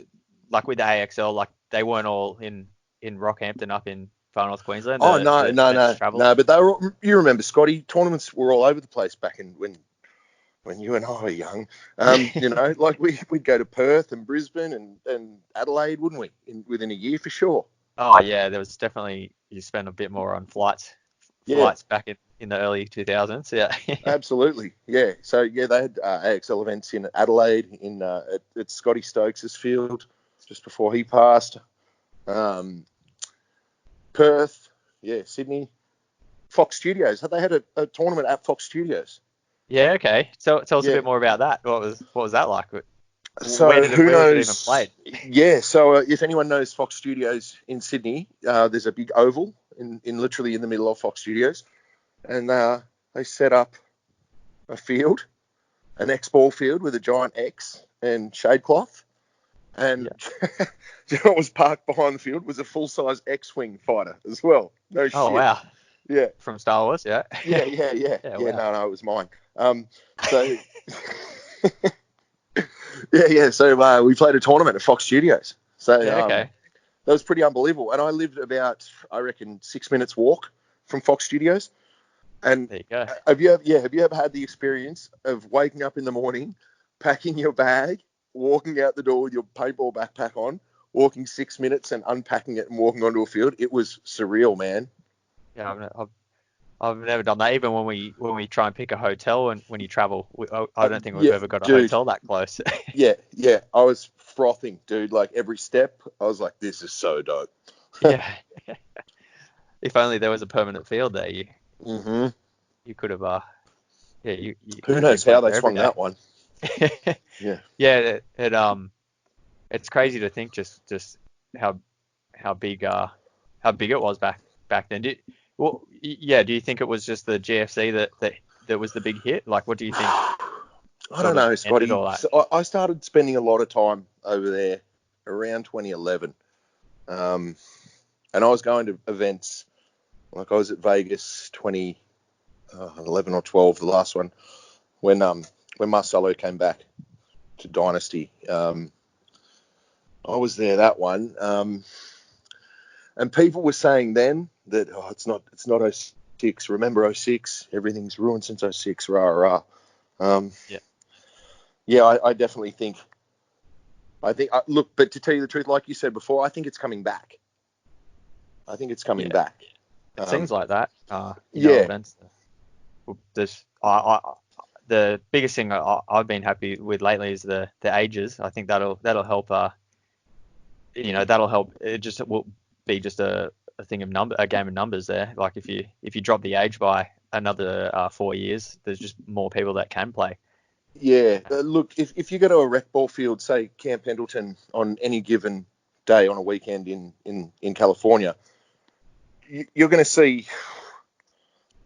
[SPEAKER 2] like with the AXL, like they weren't all in Rockhampton up in far north Queensland.
[SPEAKER 1] No. But they were. You remember, Scotty? Tournaments were all over the place back in when you and I were young. We'd go to Perth and Brisbane and Adelaide, wouldn't we? Within a year for sure.
[SPEAKER 2] Oh yeah, there was definitely, you spent a bit more on flights back in the early 2000s. Yeah.
[SPEAKER 1] Absolutely. Yeah. So they had AXL events in Adelaide, at Scotty Stokes' field just before he passed. Perth, Sydney, Fox Studios. They had a tournament at Fox Studios.
[SPEAKER 2] Yeah. Okay. Tell us a bit more about that. What was that like?
[SPEAKER 1] So
[SPEAKER 2] where was it even played?
[SPEAKER 1] Yeah. So if anyone knows Fox Studios in Sydney, there's a big oval in literally in the middle of Fox Studios, and they set up a field, an X-ball field with a giant X and shade cloth. And do you know what was parked behind the field? Was a full-size X-wing fighter as well. No shit.
[SPEAKER 2] Oh, wow.
[SPEAKER 1] Yeah.
[SPEAKER 2] From Star Wars, yeah.
[SPEAKER 1] Yeah.
[SPEAKER 2] Wow.
[SPEAKER 1] No, it was mine. Yeah. So we played a tournament at Fox Studios. So
[SPEAKER 2] Yeah, okay.
[SPEAKER 1] that was pretty unbelievable. And I lived about, I reckon, 6 minutes walk from Fox Studios. And
[SPEAKER 2] There you go.
[SPEAKER 1] have you ever had the experience of waking up in the morning, packing your bag, walking out the door with your paintball backpack on, walking 6 minutes and unpacking it and walking onto a field? It was surreal, man.
[SPEAKER 2] Yeah, I've never done that. Even when we try and pick a hotel and when you travel, I don't think we've
[SPEAKER 1] Yeah,
[SPEAKER 2] ever got a
[SPEAKER 1] dude.
[SPEAKER 2] hotel that close.
[SPEAKER 1] Yeah. I was frothing, dude. Like every step, I was like, this is so dope.
[SPEAKER 2] Yeah. If only there was a permanent field there,
[SPEAKER 1] hmm
[SPEAKER 2] you could have yeah,
[SPEAKER 1] Who
[SPEAKER 2] you'd
[SPEAKER 1] knows how
[SPEAKER 2] work
[SPEAKER 1] they
[SPEAKER 2] there every
[SPEAKER 1] swung
[SPEAKER 2] day.
[SPEAKER 1] that one? Yeah.
[SPEAKER 2] Yeah, it's crazy to think just how how big how big it was back then. Do you think it was just the GFC that was the big hit? Like, what do you think
[SPEAKER 1] I
[SPEAKER 2] sort
[SPEAKER 1] don't
[SPEAKER 2] of
[SPEAKER 1] know,
[SPEAKER 2] ended
[SPEAKER 1] Scotty.
[SPEAKER 2] all that?
[SPEAKER 1] So I started spending a lot of time over there around 2011. And I was going to events, like I was at Vegas 2011 or 12, the last one, when Marcelo came back to Dynasty. I was there that one. And people were saying then that, it's not '06. Remember '06? Everything's ruined since '06. Rah, rah. Um,
[SPEAKER 2] Yeah.
[SPEAKER 1] yeah, I definitely think. Look, but to tell you the truth, like you said before, I think it's coming back. I think it's coming
[SPEAKER 2] Yeah,
[SPEAKER 1] back.
[SPEAKER 2] it seems like that.
[SPEAKER 1] Yeah,
[SPEAKER 2] Events. There's the biggest thing I've been happy with lately is the ages. I think that'll help. That'll help. It just will be just a thing of a game of numbers there. Like if you drop the age by another 4 years, there's just more people that can play.
[SPEAKER 1] yeah. Look, if you go to a rec ball field, say Camp Pendleton, on any given day on a weekend in California, you're going to see,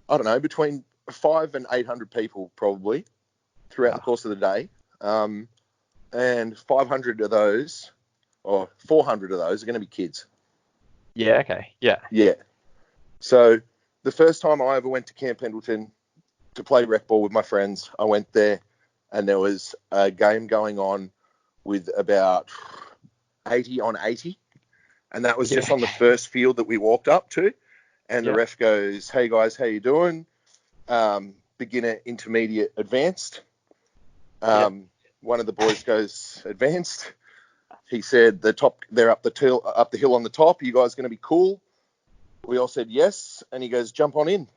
[SPEAKER 1] I don't know, between 500 and 800 people probably throughout the
[SPEAKER 2] Yeah.
[SPEAKER 1] course of the day. And 500 of those, or 400 of those, are going to be kids.
[SPEAKER 2] Yeah. Okay. Yeah.
[SPEAKER 1] Yeah. So the first time I ever went to Camp Pendleton to play rec ball with my friends, I went there and there was a game going on with about 80 on 80. And that was
[SPEAKER 2] Yeah.
[SPEAKER 1] just on the
[SPEAKER 2] Okay.
[SPEAKER 1] first field that we walked up to. And the
[SPEAKER 2] Yeah.
[SPEAKER 1] ref goes, "Hey guys, how you doing? Beginner, intermediate, advanced."
[SPEAKER 2] Yeah.
[SPEAKER 1] One of the boys goes, "Advanced." He said, they're up the hill on the top. Are you guys going to be cool?" We all said yes. And he goes, "Jump on in."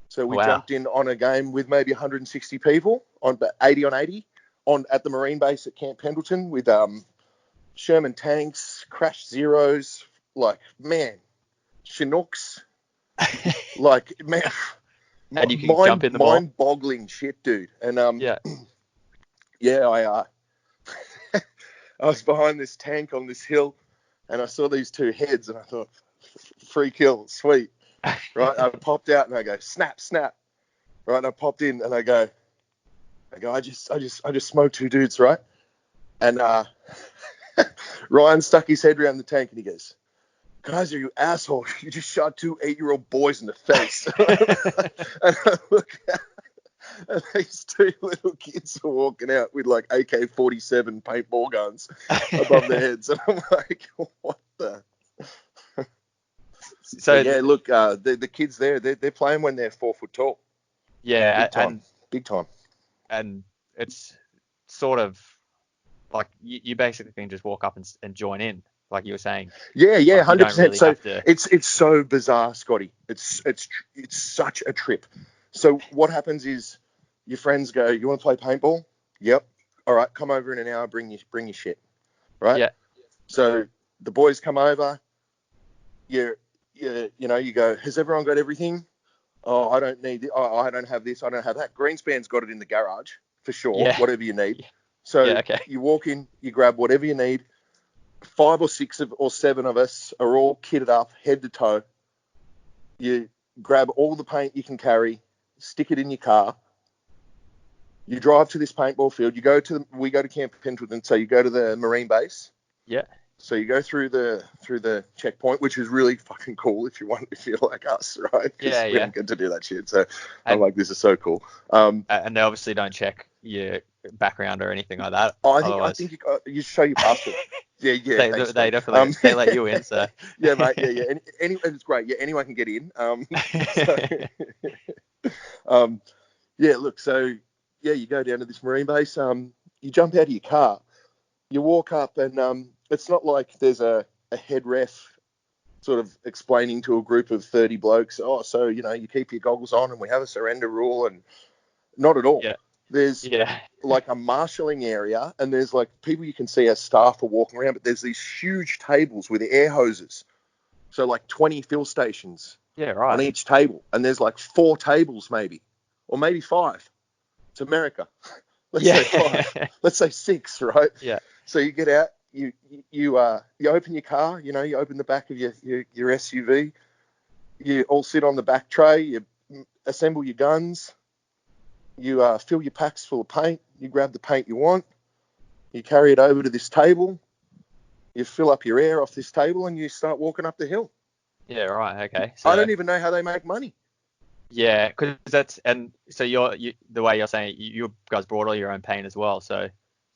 [SPEAKER 1] So we
[SPEAKER 2] Wow.
[SPEAKER 1] jumped in on a game with maybe 160 people on 80 on 80 at the Marine base at Camp Pendleton with Sherman tanks, Crash Zeros, like, man, Chinooks, like, man,
[SPEAKER 2] And you can jump in them all.
[SPEAKER 1] mind boggling shit, dude. And
[SPEAKER 2] Yeah.
[SPEAKER 1] yeah, I was behind this tank on this hill, and I saw these two heads, and I thought, free kill, sweet, right? I popped out and I go, snap, snap, right? And I popped in and I go, I just smoked two dudes, right? And Ryan stuck his head around the tank and he goes, "Kaiser, you asshole! You just shot two 8-year-old boys in the face." And I look at, and these two little kids are walking out with like AK-47 paintball guns above their heads, and I'm like, "What the?" But
[SPEAKER 2] So
[SPEAKER 1] yeah, look, the kids there, they're playing when they're 4 foot tall,
[SPEAKER 2] yeah,
[SPEAKER 1] big time, big time.
[SPEAKER 2] and it's sort of like you basically can just walk up and join in, like you were saying.
[SPEAKER 1] Yeah,
[SPEAKER 2] Like you don't
[SPEAKER 1] 100%.
[SPEAKER 2] really
[SPEAKER 1] So
[SPEAKER 2] have to.
[SPEAKER 1] it's so bizarre, Scotty. It's such a trip. So what happens is your friends go, "You want to play paintball?" "Yep." "All right, come over in an hour. Bring your shit." Right.
[SPEAKER 2] Yeah.
[SPEAKER 1] So the boys come over. You go, "Has everyone got everything?" "Oh, I don't need it. Oh, I don't have this. I don't have that." Greenspan's got it in the garage for sure.
[SPEAKER 2] Yeah.
[SPEAKER 1] Whatever you need.
[SPEAKER 2] Yeah.
[SPEAKER 1] So
[SPEAKER 2] Okay.
[SPEAKER 1] you walk in, you grab whatever you need. 5 or 6 or 7 of us are all kitted up head to toe. You grab all the paint you can carry, stick it in your car. You drive to this paintball field. We go to Camp Pendleton, so you go to the Marine base.
[SPEAKER 2] Yeah.
[SPEAKER 1] So you go through the checkpoint, which is really fucking cool if you're like us, right? Because
[SPEAKER 2] Yeah.
[SPEAKER 1] we
[SPEAKER 2] Yeah.
[SPEAKER 1] don't get to do that shit. So I'm
[SPEAKER 2] And
[SPEAKER 1] like, this is so cool.
[SPEAKER 2] and they obviously don't check your background or anything like that.
[SPEAKER 1] Oh, I
[SPEAKER 2] Otherwise,
[SPEAKER 1] think you show your passport. Yeah, thanks,
[SPEAKER 2] they
[SPEAKER 1] mate.
[SPEAKER 2] definitely they let you in. So
[SPEAKER 1] yeah, mate, yeah. It's great. Yeah, anyone can get in. So, um, yeah, look, so yeah, you go down to this marine base. You jump out of your car, you walk up, and it's not like there's a head ref sort of explaining to a group of 30 blokes, oh, so you keep your goggles on, and we have a surrender rule, and not at all.
[SPEAKER 2] yeah,
[SPEAKER 1] There's
[SPEAKER 2] yeah,
[SPEAKER 1] like a marshalling area, and there's like people you can see as staff are walking around, but there's these huge tables with air hoses. So like 20 fill stations
[SPEAKER 2] yeah,
[SPEAKER 1] on
[SPEAKER 2] right,
[SPEAKER 1] each table, and there's like 4 tables maybe, or maybe 5. It's America. Let's
[SPEAKER 2] yeah,
[SPEAKER 1] say 5. Let's say 6, right?
[SPEAKER 2] yeah,
[SPEAKER 1] So you get out, you open your car, you open the back of your SUV, you all sit on the back tray, you assemble your guns, you fill your packs full of paint, you grab the paint you want, you carry it over to this table, you fill up your air off this table, and you start walking up the hill.
[SPEAKER 2] yeah, right, okay.
[SPEAKER 1] I
[SPEAKER 2] So
[SPEAKER 1] don't even know how they make money.
[SPEAKER 2] yeah, because so the way you're saying it, you guys brought all your own paint as well. So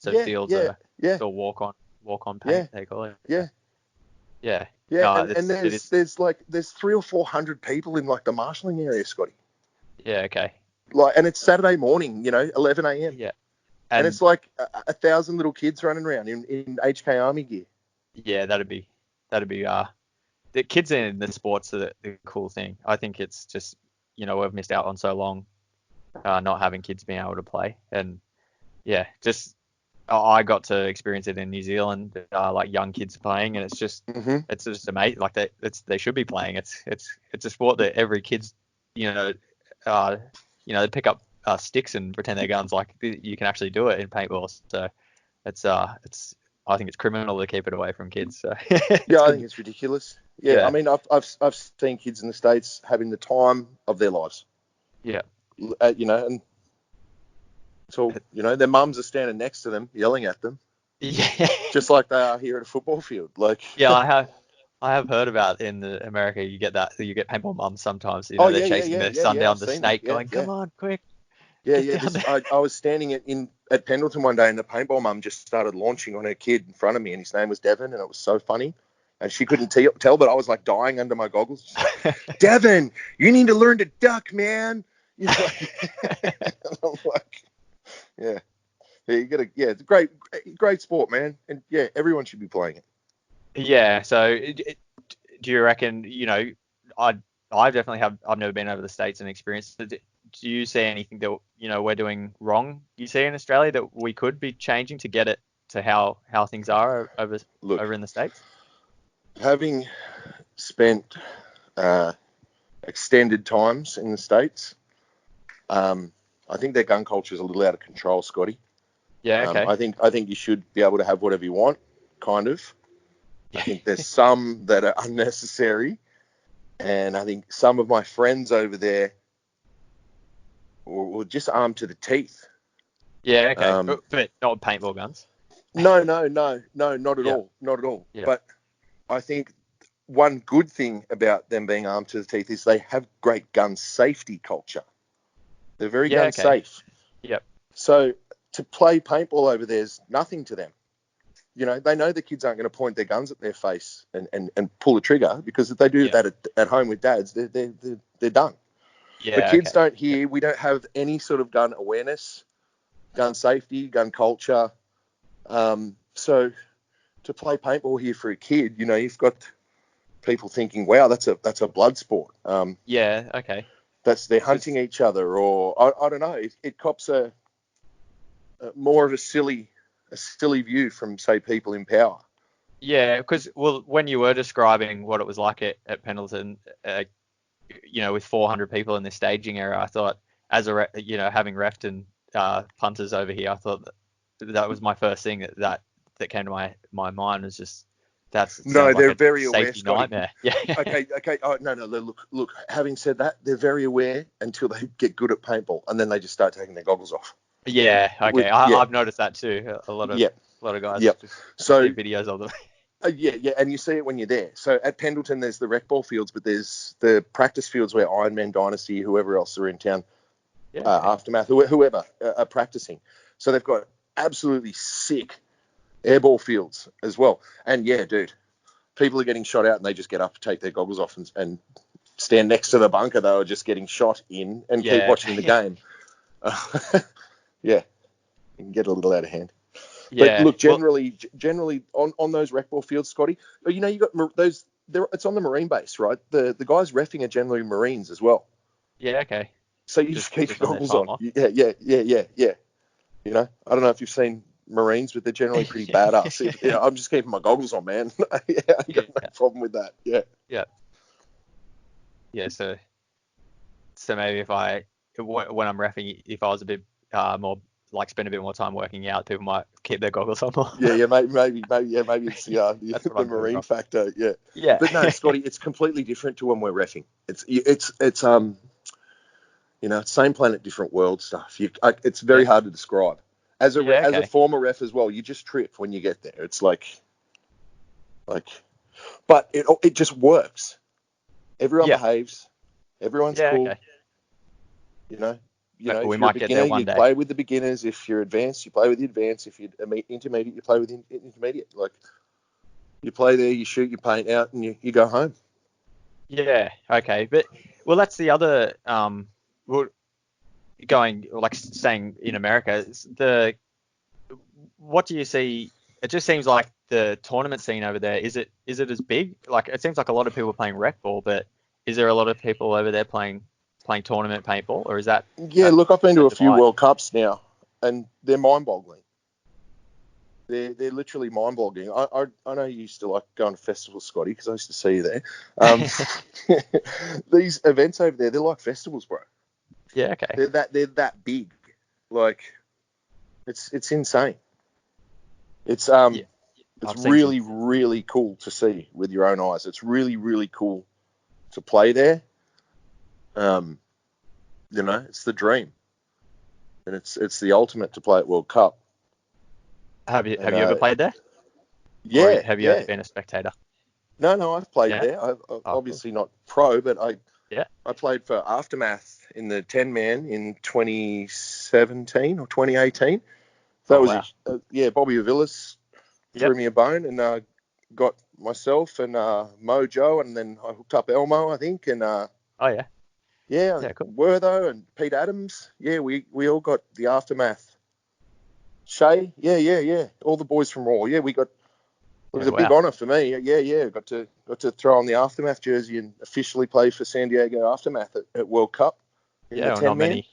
[SPEAKER 1] Yeah,
[SPEAKER 2] fields
[SPEAKER 1] yeah,
[SPEAKER 2] are
[SPEAKER 1] yeah,
[SPEAKER 2] still walk on
[SPEAKER 1] yeah,
[SPEAKER 2] paint they call it.
[SPEAKER 1] yeah,
[SPEAKER 2] Yeah,
[SPEAKER 1] yeah.
[SPEAKER 2] no,
[SPEAKER 1] And
[SPEAKER 2] it is.
[SPEAKER 1] there's 300 or 400 people in like the marshalling area, Scotty.
[SPEAKER 2] Yeah, okay.
[SPEAKER 1] Like, and it's Saturday morning, 11 a.m.
[SPEAKER 2] Yeah,
[SPEAKER 1] And
[SPEAKER 2] and
[SPEAKER 1] it's like 1,000 little kids running around in HK Army gear.
[SPEAKER 2] yeah, that'd be the kids in the sports are the cool thing. I think it's just we've missed out on so long not having kids being able to play, and yeah, just I got to experience it in New Zealand, like young kids playing, and
[SPEAKER 1] Mm-hmm.
[SPEAKER 2] it's just amazing. Like they should be playing. It's a sport that every kid's uh, they pick up sticks and pretend they're guns. Like you can actually do it in paintball. So it's I think it's criminal to keep it away from kids. So
[SPEAKER 1] Yeah,
[SPEAKER 2] it's
[SPEAKER 1] I think
[SPEAKER 2] good.
[SPEAKER 1] it's ridiculous. Yeah, I
[SPEAKER 2] Yeah,
[SPEAKER 1] mean, I've seen kids in the States having the time of their lives.
[SPEAKER 2] yeah,
[SPEAKER 1] And so their mums are standing next to them, yelling at them,
[SPEAKER 2] yeah,
[SPEAKER 1] just like they are here at a football field. Like,
[SPEAKER 2] yeah. I have heard about in America you get paintball mums sometimes.
[SPEAKER 1] oh
[SPEAKER 2] They're
[SPEAKER 1] yeah, yeah,
[SPEAKER 2] chasing
[SPEAKER 1] yeah,
[SPEAKER 2] their
[SPEAKER 1] yeah,
[SPEAKER 2] son
[SPEAKER 1] yeah. I've
[SPEAKER 2] down the
[SPEAKER 1] seen that.
[SPEAKER 2] snake,
[SPEAKER 1] Yeah,
[SPEAKER 2] going,
[SPEAKER 1] yeah,
[SPEAKER 2] "Come on, quick,
[SPEAKER 1] yeah,
[SPEAKER 2] get
[SPEAKER 1] yeah.
[SPEAKER 2] down there."
[SPEAKER 1] I was standing at Pendleton one day, and the paintball mum just started launching on her kid in front of me, and his name was Devon, and it was so funny. And she couldn't tell, but I was like dying under my goggles. She's like, Devon, you need to learn to duck, man. And I'm like, yeah. Yeah, it's a great sport, man. And yeah, everyone should be playing it.
[SPEAKER 2] Yeah. So, do you reckon? I definitely have. I've never been over the States and experienced it. Do you see anything that we're doing wrong? You see in Australia that we could be changing to get it to how things are
[SPEAKER 1] Look,
[SPEAKER 2] over in the States?
[SPEAKER 1] having spent extended times in the States, I think their gun culture is a little out of control, Scotty.
[SPEAKER 2] Yeah. Okay.
[SPEAKER 1] I think you should be able to have whatever you want, kind of. I think there's some that are unnecessary, and I think some of my friends over there were just armed to the teeth.
[SPEAKER 2] Yeah. Okay. But not with paintball guns.
[SPEAKER 1] No, not at
[SPEAKER 2] Yeah.
[SPEAKER 1] all, not at all.
[SPEAKER 2] Yeah.
[SPEAKER 1] But I think one good thing about them being armed to the teeth is they have great gun safety culture. They're very
[SPEAKER 2] Yeah.
[SPEAKER 1] gun
[SPEAKER 2] Okay.
[SPEAKER 1] safe.
[SPEAKER 2] Yep.
[SPEAKER 1] So to play paintball over there is nothing to them. They know the kids aren't going to point their guns at their face and pull the trigger, because if they do
[SPEAKER 2] Yeah.
[SPEAKER 1] that at home with dads, they're done. But
[SPEAKER 2] Yeah.
[SPEAKER 1] kids
[SPEAKER 2] Okay.
[SPEAKER 1] don't here. We don't have any sort of gun awareness, gun safety, gun culture. So to play paintball here for a kid, you've got people thinking, wow, that's a blood sport.
[SPEAKER 2] Yeah. Okay.
[SPEAKER 1] They're hunting each other, or I don't know. It cops a more of a silly view from, say, people in power.
[SPEAKER 2] Yeah, because when you were describing what it was like at Pendleton, with 400 people in the staging area, I thought, as having refed and punters over here, I thought that was my first thing that came to my mind, was just
[SPEAKER 1] No,
[SPEAKER 2] sounds like
[SPEAKER 1] they're
[SPEAKER 2] a
[SPEAKER 1] very aware,
[SPEAKER 2] safety
[SPEAKER 1] Scotty.
[SPEAKER 2] nightmare. Yeah.
[SPEAKER 1] Okay. Oh, no. Look. Having said that, they're very aware until they get good at paintball, and then they just start taking their goggles off.
[SPEAKER 2] Yeah. Okay.
[SPEAKER 1] Yeah,
[SPEAKER 2] I've noticed that too. A lot
[SPEAKER 1] yeah,
[SPEAKER 2] of guys
[SPEAKER 1] yeah.
[SPEAKER 2] just
[SPEAKER 1] So
[SPEAKER 2] see videos of them.
[SPEAKER 1] yeah, and you see it when you're there. So at Pendleton, there's the rec ball fields, but there's the practice fields where Ironman Dynasty, whoever else are in town,
[SPEAKER 2] Yeah. Okay.
[SPEAKER 1] Aftermath, whoever are practicing. So they've got absolutely sick airball fields as well. And yeah, dude, people are getting shot out and they just get up, take their goggles off and stand next to the bunker they were just getting shot in and keep watching the game. Yeah, it can get a little out of hand. But
[SPEAKER 2] Yeah.
[SPEAKER 1] look, generally on those rec ball fields, Scotty, but you got those. It's on the Marine base, right? The guys reffing are generally Marines as well.
[SPEAKER 2] Yeah. Okay.
[SPEAKER 1] So you just keep your
[SPEAKER 2] on their
[SPEAKER 1] goggles
[SPEAKER 2] time
[SPEAKER 1] on.
[SPEAKER 2] off.
[SPEAKER 1] Yeah. I don't know if you've seen Marines, but they're generally pretty badass. I'm just keeping my goggles on, man. I got no problem with that. Yeah.
[SPEAKER 2] Yeah. Yeah. So maybe when I'm reffing, if I was a bit more like spend a bit more time working out, people might keep their goggles on more.
[SPEAKER 1] Yeah, maybe it's the Marine factor. Yeah.
[SPEAKER 2] Yeah.
[SPEAKER 1] But no, Scotty, it's completely different to when we're reffing. It's same planet, different world stuff. It's very hard to describe. As a former ref as well, you just trip when you get there. It's like, but it just works. Everyone behaves. Everyone's cool. Okay. If
[SPEAKER 2] we
[SPEAKER 1] you're
[SPEAKER 2] might
[SPEAKER 1] a beginner,
[SPEAKER 2] get there one
[SPEAKER 1] you
[SPEAKER 2] day.
[SPEAKER 1] play with the beginners. If you're advanced, you play with the advanced. If you're intermediate, you play with the intermediate. Like, you play there, you shoot, you paint out, and you go home.
[SPEAKER 2] Yeah. Okay. But that's the other staying in America. What do you see? It just seems like the tournament scene over there. Is it as big? Like, it seems like a lot of people playing rec ball, but is there a lot of people over there playing tournament paintball, or is that?
[SPEAKER 1] Yeah, look, I've been to a few World Cups now, and they're mind-boggling. They're literally mind-boggling. I know you used to like going to festivals, Scotty, because I used to see you there. These events over there, they're like festivals, bro.
[SPEAKER 2] Yeah, okay.
[SPEAKER 1] They're that big. Like, it's insane. It's really, really cool to see with your own eyes. It's really, really cool to play there. It's the dream, and it's the ultimate to play at World Cup.
[SPEAKER 2] Have you ever played there?
[SPEAKER 1] Yeah.
[SPEAKER 2] Or have you ever been a spectator?
[SPEAKER 1] No, I've played there. I've obviously not pro, but I played for Aftermath in the 10-man in 2017 or 2018. That was Bobby Avilas threw me a bone, and got myself and Mojo, and then I hooked up Elmo, I think, and
[SPEAKER 2] cool.
[SPEAKER 1] Wertho and Pete Adams. Yeah, we all got the Aftermath. Shay, yeah. All the boys from Raw. Yeah, we got. It was a big honour for me. Yeah. Got to throw on the Aftermath jersey and officially play for San Diego Aftermath at World Cup.
[SPEAKER 2] Not many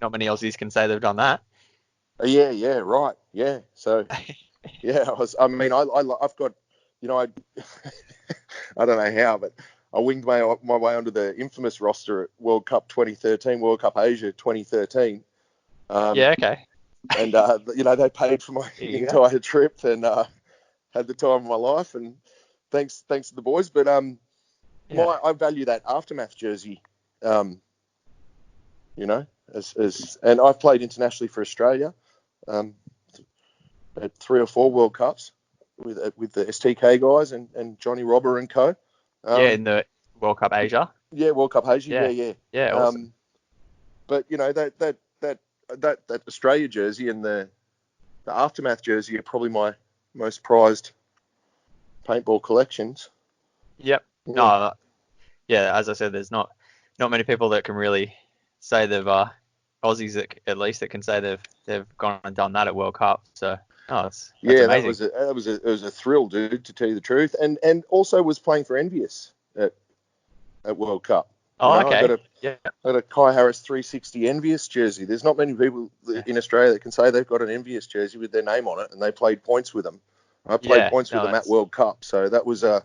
[SPEAKER 2] Aussies can say they've done that.
[SPEAKER 1] Yeah, right. Yeah. So, yeah, I've got, I don't know how, but I winged my way onto the infamous roster at World Cup 2013, World Cup Asia 2013.
[SPEAKER 2] Okay.
[SPEAKER 1] And they paid for my entire trip, and had the time of my life, and thanks to the boys. But I value that Aftermath jersey, and I've played internationally for Australia, at 3 or 4 World Cups with the STK guys and Johnny Robber and co.
[SPEAKER 2] In the World Cup Asia.
[SPEAKER 1] Yeah, World Cup Asia. Yeah.
[SPEAKER 2] Yeah, awesome.
[SPEAKER 1] But that Australia jersey and the Aftermath jersey are probably my most prized paintball collections.
[SPEAKER 2] Yep. No. As I said, there's not many people that can really say they've Aussies that can say they've gone and done that at World Cup. So that's amazing.
[SPEAKER 1] It was a thrill, dude, to tell you the truth, and also was playing for Envious at World Cup.
[SPEAKER 2] Okay.
[SPEAKER 1] I got a Kai Harris 360 Envious jersey. There's not many people in Australia that can say they've got an Envious jersey with their name on it, and they played points with them. I played points with them at World Cup, so that was I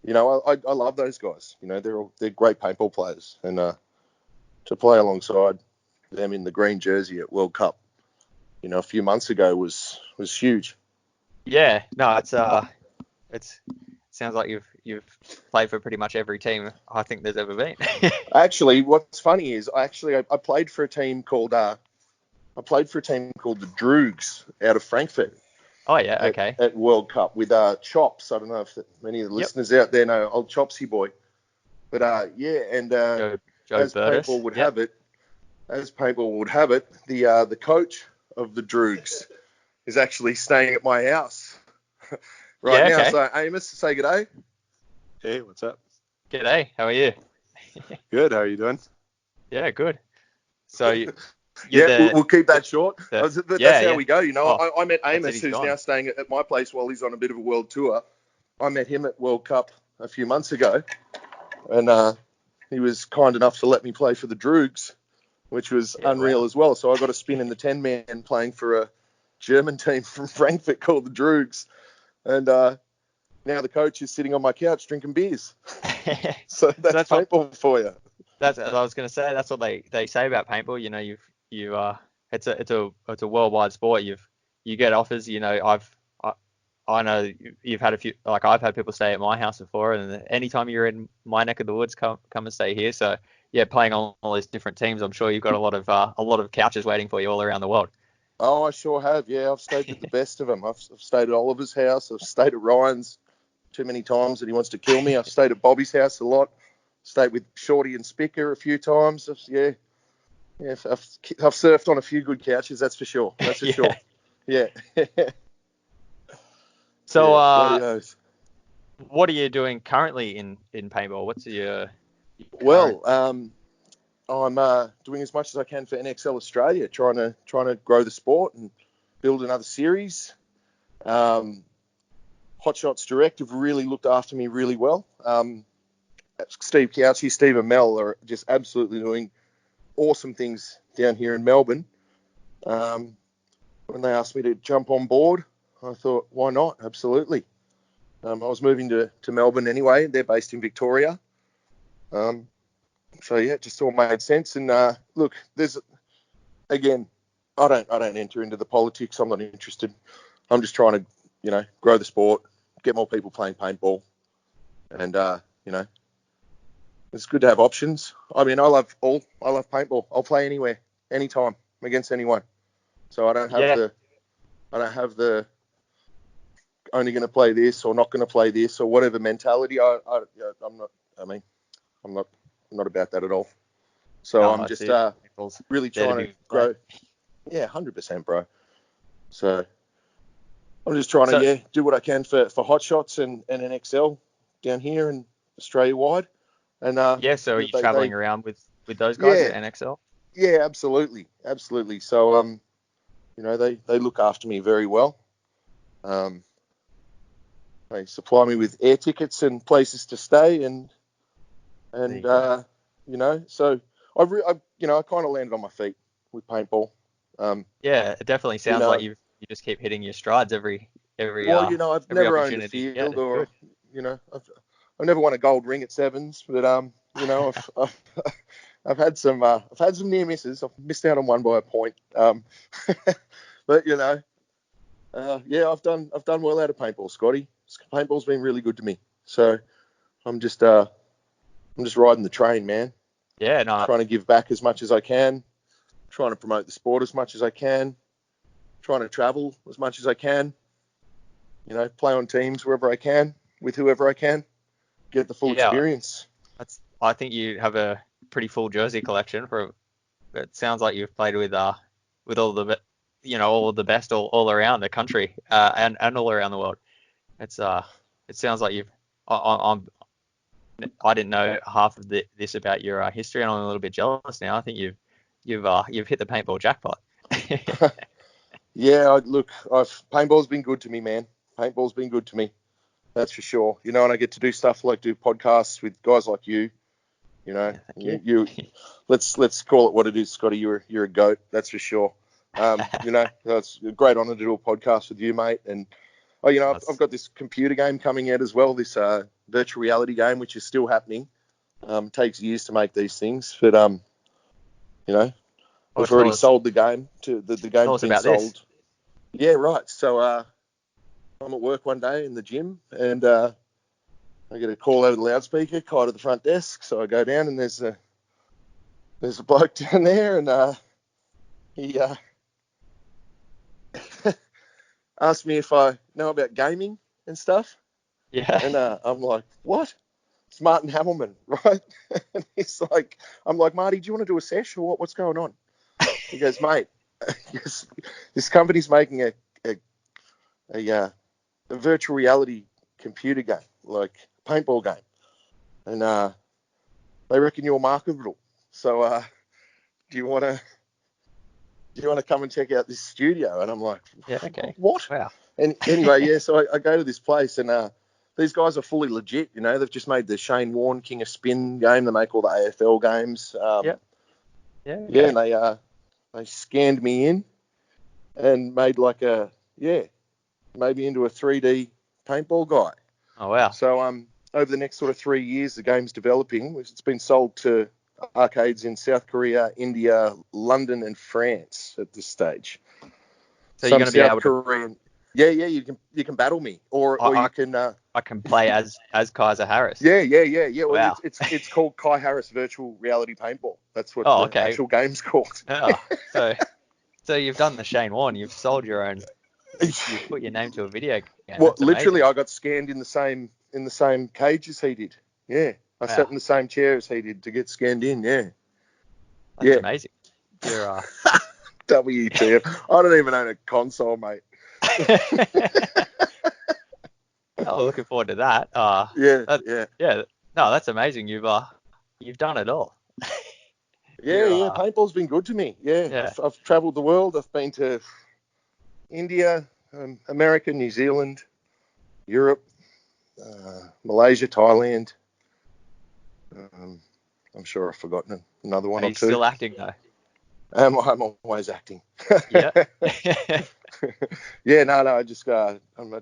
[SPEAKER 1] love those guys. They're great paintball players, and to play alongside them in the green jersey at World Cup, a few months ago was huge.
[SPEAKER 2] Yeah, no, it's sounds like you've played for pretty much every team I think there's ever been.
[SPEAKER 1] Actually, what's funny is I played for a team called the Droogs out of Frankfurt.
[SPEAKER 2] Oh yeah, okay.
[SPEAKER 1] At World Cup with Chops. I don't know if many of the listeners out there know old Chopsy boy, but Joe
[SPEAKER 2] as
[SPEAKER 1] paintball would have it, the coach of the Droogs is actually staying at my house right
[SPEAKER 2] Yeah,
[SPEAKER 1] now.
[SPEAKER 2] okay.
[SPEAKER 1] So, Amos, say good day. Hey, what's up?
[SPEAKER 2] G'day. How are you?
[SPEAKER 1] Good. How are you doing?
[SPEAKER 2] Yeah, good. So you're
[SPEAKER 1] Yeah,
[SPEAKER 2] the,
[SPEAKER 1] we'll keep that short.
[SPEAKER 2] the
[SPEAKER 1] But
[SPEAKER 2] yeah,
[SPEAKER 1] that's how
[SPEAKER 2] yeah.
[SPEAKER 1] we go. You know,
[SPEAKER 2] Oh,
[SPEAKER 1] I met
[SPEAKER 2] that's it.
[SPEAKER 1] Amos,
[SPEAKER 2] He's
[SPEAKER 1] who's
[SPEAKER 2] gone.
[SPEAKER 1] now staying at my place while he's on a bit of a world tour. I met him at World Cup a few months ago, and he was kind enough to let me play for the Droogs, which was
[SPEAKER 2] Yeah,
[SPEAKER 1] unreal
[SPEAKER 2] wow.
[SPEAKER 1] as well. So I got a spin in the 10-man playing for a German team from Frankfurt called the Droogs, and now the coach is sitting on my couch drinking beers. So
[SPEAKER 2] So
[SPEAKER 1] that's paintball for you.
[SPEAKER 2] I was going to say. That's what they say about paintball. You know, it's a worldwide sport. You get offers. You know, I know you've had a few. Like I've had people stay at my house before, and anytime you're in my neck of the woods, come and stay here. So yeah, playing on all these different teams, I'm sure you've got a lot of couches waiting for you all around the world.
[SPEAKER 1] Oh, I sure have. Yeah, I've stayed with the best of them. I've stayed at Oliver's house. I've stayed at Ryan's too many times that he wants to kill me. I've stayed at Bobby's house a lot. Stayed with Shorty and Spicker a few times. Yeah, I've surfed on a few good couches. That's for sure. That's for
[SPEAKER 2] Yeah.
[SPEAKER 1] sure. Yeah.
[SPEAKER 2] So
[SPEAKER 1] Yeah, bloody oath.
[SPEAKER 2] what are you doing currently in paintball? What's your current?
[SPEAKER 1] Well, I'm doing as much as I can for NXL Australia, trying to grow the sport and build another series. Hot Shots Direct have really looked after me really well. Steve Couchy, Steve and Mel are just absolutely doing awesome things down here in Melbourne. When they asked me to jump on board, I thought, why not? Absolutely. I was moving to Melbourne anyway. They're based in Victoria. So yeah, it just all made sense. And look, there's again, I don't enter into the politics. I'm not interested. I'm just trying to, grow the sport, get more people playing paintball, and it's good to have options. I mean, I love paintball. I'll play anywhere, anytime, against anyone. So I don't have
[SPEAKER 2] Yeah.
[SPEAKER 1] the only going to play this or not going to play this or whatever mentality. I'm not. I mean, I'm not about that at all. So
[SPEAKER 2] No,
[SPEAKER 1] I'm
[SPEAKER 2] that's
[SPEAKER 1] just
[SPEAKER 2] it.
[SPEAKER 1] really
[SPEAKER 2] There to
[SPEAKER 1] trying to
[SPEAKER 2] be played.
[SPEAKER 1] grow. Yeah, 100%, bro. So I'm just trying to
[SPEAKER 2] So
[SPEAKER 1] do what I can for Hot Shots and NXL down here and Australia wide. And
[SPEAKER 2] yeah, so are you
[SPEAKER 1] they
[SPEAKER 2] traveling around with those guys at
[SPEAKER 1] yeah
[SPEAKER 2] NXL?
[SPEAKER 1] yeah absolutely. So they look after me very well. They supply me with air tickets and places to stay and
[SPEAKER 2] There you go.
[SPEAKER 1] so I kind of landed on my feet with paintball. Um,
[SPEAKER 2] Yeah, it definitely
[SPEAKER 1] you
[SPEAKER 2] sounds like
[SPEAKER 1] know,
[SPEAKER 2] you just keep hitting your strides
[SPEAKER 1] well, I've
[SPEAKER 2] every
[SPEAKER 1] never owned a
[SPEAKER 2] opportunity you get.
[SPEAKER 1] field
[SPEAKER 2] It's
[SPEAKER 1] or,
[SPEAKER 2] good.
[SPEAKER 1] I've never won a gold ring at sevens, but I've had some near misses. I've missed out on one by a point. But yeah, I've done well out of paintball, Scotty. Paintball's been really good to me. So I'm just riding the train, man.
[SPEAKER 2] Yeah, no,
[SPEAKER 1] Trying to give back as much as I can. Trying to promote the sport as much as I can. Trying to travel as much as I can. Play on teams wherever I can with whoever I can. Get the full
[SPEAKER 2] yeah,
[SPEAKER 1] experience.
[SPEAKER 2] I think you have a pretty full jersey collection for it sounds like you've played with all of the best all around the country and all around the world. It's it sounds like I'm I didn't know half of this about your history, and I'm a little bit jealous now. I think you've hit the paintball jackpot.
[SPEAKER 1] Yeah, look, paintball's been good to me, man. Paintball's been good to me. That's for sure. And I get to do stuff like do podcasts with guys like you.
[SPEAKER 2] Yeah, thank you.
[SPEAKER 1] You let's call it what it is, Scotty. You're a goat. That's for sure. It's a great honour to do a podcast with you, mate. And I've
[SPEAKER 2] That's,
[SPEAKER 1] got this computer game coming out as well. This virtual reality game, which is still happening. Takes years to make these things, but
[SPEAKER 2] oh,
[SPEAKER 1] we've already sold the game. The
[SPEAKER 2] tell
[SPEAKER 1] game's
[SPEAKER 2] us
[SPEAKER 1] been
[SPEAKER 2] about this.
[SPEAKER 1] sold. Yeah, right. So I'm at work one day in the gym, and I get a call over the loudspeaker, Kai to the front desk. So I go down, and there's a bloke down there, and he asked me if I know about gaming and stuff.
[SPEAKER 2] Yeah.
[SPEAKER 1] And I'm like, what? It's Martin Hamilman, right? And I'm like, Marty, do you want to do a sesh or what? What's going on? He goes, mate, yes, this company's making a virtual reality computer game, like paintball game, and they reckon you're marketable. So do you want to come and check out this studio? And I'm like,
[SPEAKER 2] Yeah, okay.
[SPEAKER 1] what?
[SPEAKER 2] Wow.
[SPEAKER 1] And anyway, yeah, so I go to this place, and these guys are fully legit. You know, they've just made the Shane Warne King of Spin game. They make all the AFL games.
[SPEAKER 2] Yep. Yeah,
[SPEAKER 1] Yeah,
[SPEAKER 2] okay.
[SPEAKER 1] and they scanned me in and made maybe into a 3D paintball guy.
[SPEAKER 2] Oh, wow.
[SPEAKER 1] So over the next sort of 3 years, the game's developing. It's been sold to arcades in South Korea, India, London, and France at this stage.
[SPEAKER 2] So you're
[SPEAKER 1] Some
[SPEAKER 2] going to be
[SPEAKER 1] South
[SPEAKER 2] able to...
[SPEAKER 1] Korean. Yeah, you can battle me, or you can.
[SPEAKER 2] I can play as Kaiser Harris.
[SPEAKER 1] Yeah. Well,
[SPEAKER 2] Wow.
[SPEAKER 1] it's called Kai Harris Virtual Reality Paintball. That's what the
[SPEAKER 2] Okay.
[SPEAKER 1] actual game's called.
[SPEAKER 2] Oh, so you've done the Shane Warne. You've sold your own. You've put your name to a video game.
[SPEAKER 1] Well,
[SPEAKER 2] That's
[SPEAKER 1] literally,
[SPEAKER 2] amazing.
[SPEAKER 1] I got scanned in the same cage as he did. Yeah, I
[SPEAKER 2] Wow.
[SPEAKER 1] sat in the same chair as he did to get scanned in. Yeah.
[SPEAKER 2] That's amazing. You're
[SPEAKER 1] WTF. I don't even own a console, mate.
[SPEAKER 2] Oh, looking forward to that.
[SPEAKER 1] Yeah.
[SPEAKER 2] No, that's amazing. You've done it all.
[SPEAKER 1] Yeah. Paintball's been good to me. Yeah. I've travelled the world. I've been to India, America, New Zealand, Europe, Malaysia, Thailand. I'm sure I've forgotten another one
[SPEAKER 2] Are
[SPEAKER 1] or
[SPEAKER 2] you
[SPEAKER 1] two.
[SPEAKER 2] still acting though?
[SPEAKER 1] I'm always acting.
[SPEAKER 2] Yeah.
[SPEAKER 1] Yeah. No. I just I'm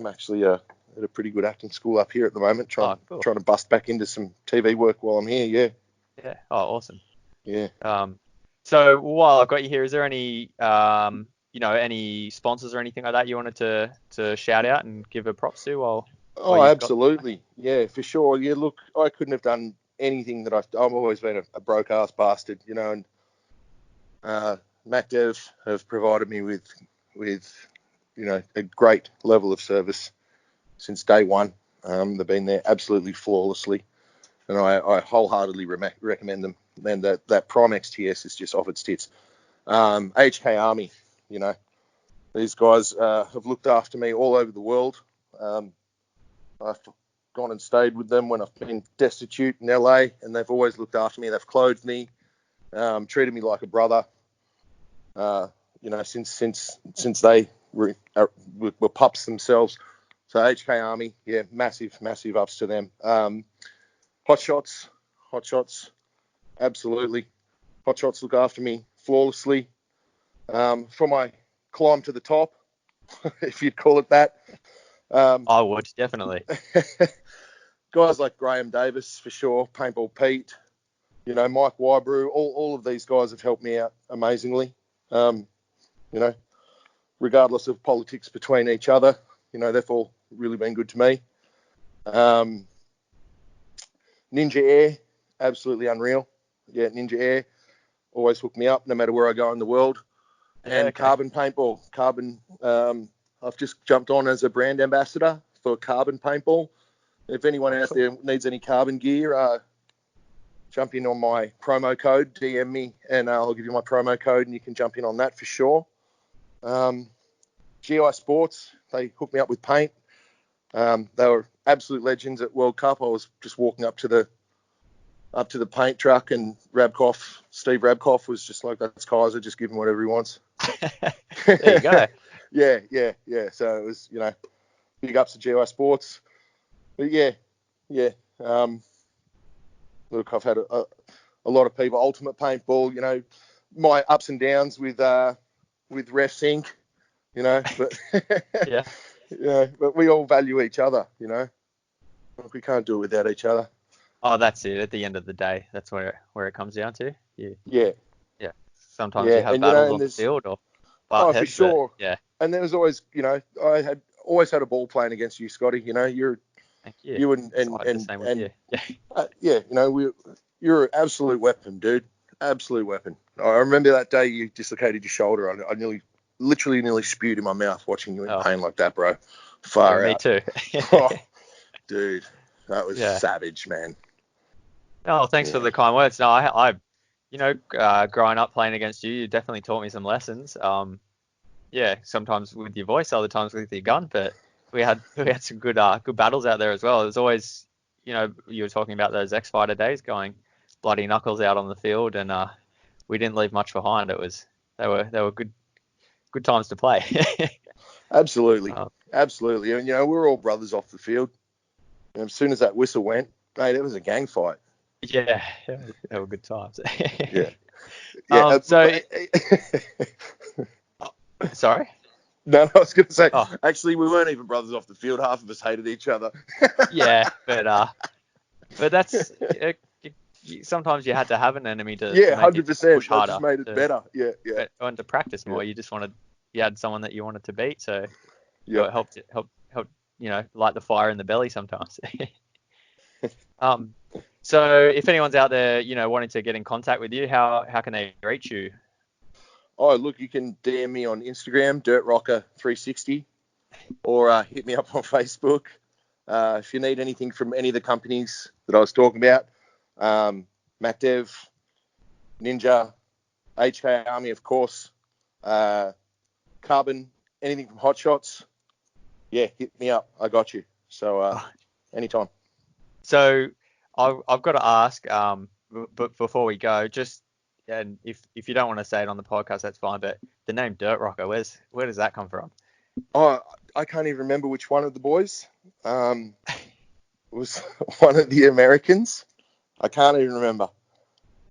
[SPEAKER 1] actually at a pretty good acting school up here at the moment, trying to bust back into some TV work while I'm here. Yeah.
[SPEAKER 2] Yeah. Oh, awesome.
[SPEAKER 1] Yeah.
[SPEAKER 2] So while I've got you here, is there any any sponsors or anything like that you wanted to shout out and give a props to while
[SPEAKER 1] Oh,
[SPEAKER 2] you've
[SPEAKER 1] absolutely. Yeah, for sure. Yeah, look, I couldn't have done anything that I've always been a broke ass bastard, and MacDev have provided me with a great level of service since day one. They've been there absolutely flawlessly, and I wholeheartedly recommend them. And that Prime XTS is just off its tits. HK Army, these guys have looked after me all over the world. I've gone and stayed with them when I've been destitute in LA, and they've always looked after me. They've clothed me, treated me like a brother. Since they were pups themselves. So HK Army, yeah, massive ups to them. Hot Shots, absolutely. Hot Shots look after me flawlessly. From my climb to the top, if you'd call it that.
[SPEAKER 2] I would, definitely.
[SPEAKER 1] Guys like Graham Davis, for sure, Paintball Pete, Mike Wybrew, all of these guys have helped me out amazingly. Regardless of politics between each other, they've all really been good to me. Ninja Air, absolutely unreal. Yeah, Ninja Air always hook me up no matter where I go in the world. And Carbon Paintball. I've just jumped on as a brand ambassador for Carbon Paintball. If anyone out there needs any carbon gear, jump in on my promo code, DM me, and I'll give you my promo code, and you can jump in on that for sure. GI Sports, they hooked me up with paint. They were absolute legends at World Cup. I was just walking up to the paint truck, and Steve Rabkoff was just like, "That's Kaiser, just give him whatever he wants."
[SPEAKER 2] There you go.
[SPEAKER 1] Yeah. So it was, big ups to GI Sports. But yeah. Look, I've had a lot of people. Ultimate Paintball, my ups and downs with Refs Inc. But
[SPEAKER 2] Yeah.
[SPEAKER 1] But we all value each other. We can't do it without each other.
[SPEAKER 2] Oh, that's it. At the end of the day, that's where it comes down to.
[SPEAKER 1] Yeah.
[SPEAKER 2] Sometimes you have battles on the field or butt heads,
[SPEAKER 1] for sure.
[SPEAKER 2] But, yeah.
[SPEAKER 1] And there was always, I had always had a ball playing against you, Scotty. You're
[SPEAKER 2] Thank you.
[SPEAKER 1] You and
[SPEAKER 2] the same with
[SPEAKER 1] you. You're an absolute weapon, dude. Absolute weapon. I remember that day you dislocated your shoulder. I literally nearly spewed in my mouth watching you in pain like that, bro. Far out.
[SPEAKER 2] Me too.
[SPEAKER 1] Dude, that was savage, man.
[SPEAKER 2] Oh, thanks for the kind words. No, I growing up playing against you, you definitely taught me some lessons. Yeah, sometimes with your voice, other times with your gun, but we had some good battles out there as well. It was always, you were talking about those X-Fighter days, going bloody knuckles out on the field, and we didn't leave much behind. They were good times to play.
[SPEAKER 1] Absolutely,
[SPEAKER 2] Um,
[SPEAKER 1] absolutely. And we're all brothers off the field. And as soon as that whistle went, mate, it was a gang fight.
[SPEAKER 2] yeah, they were good times.
[SPEAKER 1] Yeah, yeah.
[SPEAKER 2] So, sorry.
[SPEAKER 1] No, I was going to say,
[SPEAKER 2] Oh,
[SPEAKER 1] actually, we weren't even brothers off the field. Half of us hated each other.
[SPEAKER 2] yeah, but that's sometimes you had to have an enemy to
[SPEAKER 1] Yeah,
[SPEAKER 2] make it
[SPEAKER 1] 100%.
[SPEAKER 2] push
[SPEAKER 1] That just
[SPEAKER 2] harder,
[SPEAKER 1] made it better. Yeah, yeah,
[SPEAKER 2] and to practice more.
[SPEAKER 1] yeah.
[SPEAKER 2] You had someone that you wanted to beat, so
[SPEAKER 1] Yep.
[SPEAKER 2] it helped light the fire in the belly sometimes. So if anyone's out there, wanting to get in contact with you, how can they reach you?
[SPEAKER 1] Oh, look, you can DM me on Instagram, DirtRocker360, or hit me up on Facebook. If you need anything from any of the companies that I was talking about, MacDev, Ninja, HK Army, of course, Carbon, anything from Hot Shots, yeah, hit me up. I got you. So anytime.
[SPEAKER 2] So I've got to ask, but before we go, and if you don't want to say it on the podcast, that's fine. But the name Dirt Rocker, where does that come from?
[SPEAKER 1] Oh, I can't even remember which one of the boys. It was one of the Americans. I can't even remember.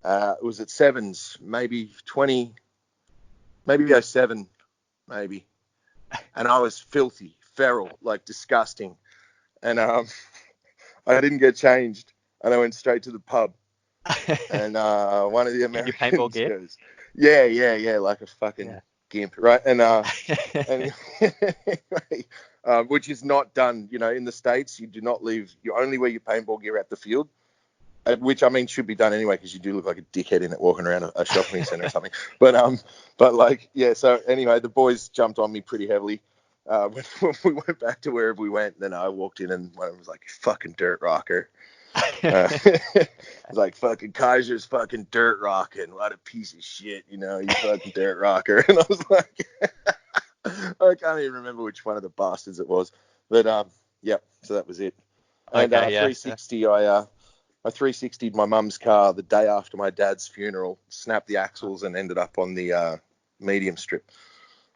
[SPEAKER 1] It was at Sevens, maybe 20, maybe 07, maybe. And I was filthy, feral, like disgusting. And I didn't get changed, and I went straight to the pub. And one of the Americans
[SPEAKER 2] paintball gear?
[SPEAKER 1] goes, yeah, like a fucking gimp, right? And which is not done, in the States. You do not leave. You only wear your paintball gear at the field, which I mean should be done anyway, because you do look like a dickhead in it walking around a shopping centre or something. But like, yeah. So anyway, the boys jumped on me pretty heavily. When we went back to wherever we went, then I walked in and one of them was like, "Fucking dirt rocker." It's like, fucking Kaiser's fucking dirt rocking. What a piece of shit, you fucking dirt rocker. And I was like, I can't even remember which one of the bastards it was. But yeah, so that was it. And
[SPEAKER 2] Okay, yeah.
[SPEAKER 1] 360, I 360'd my mum's car the day after my dad's funeral, snapped the axles and ended up on the medium strip.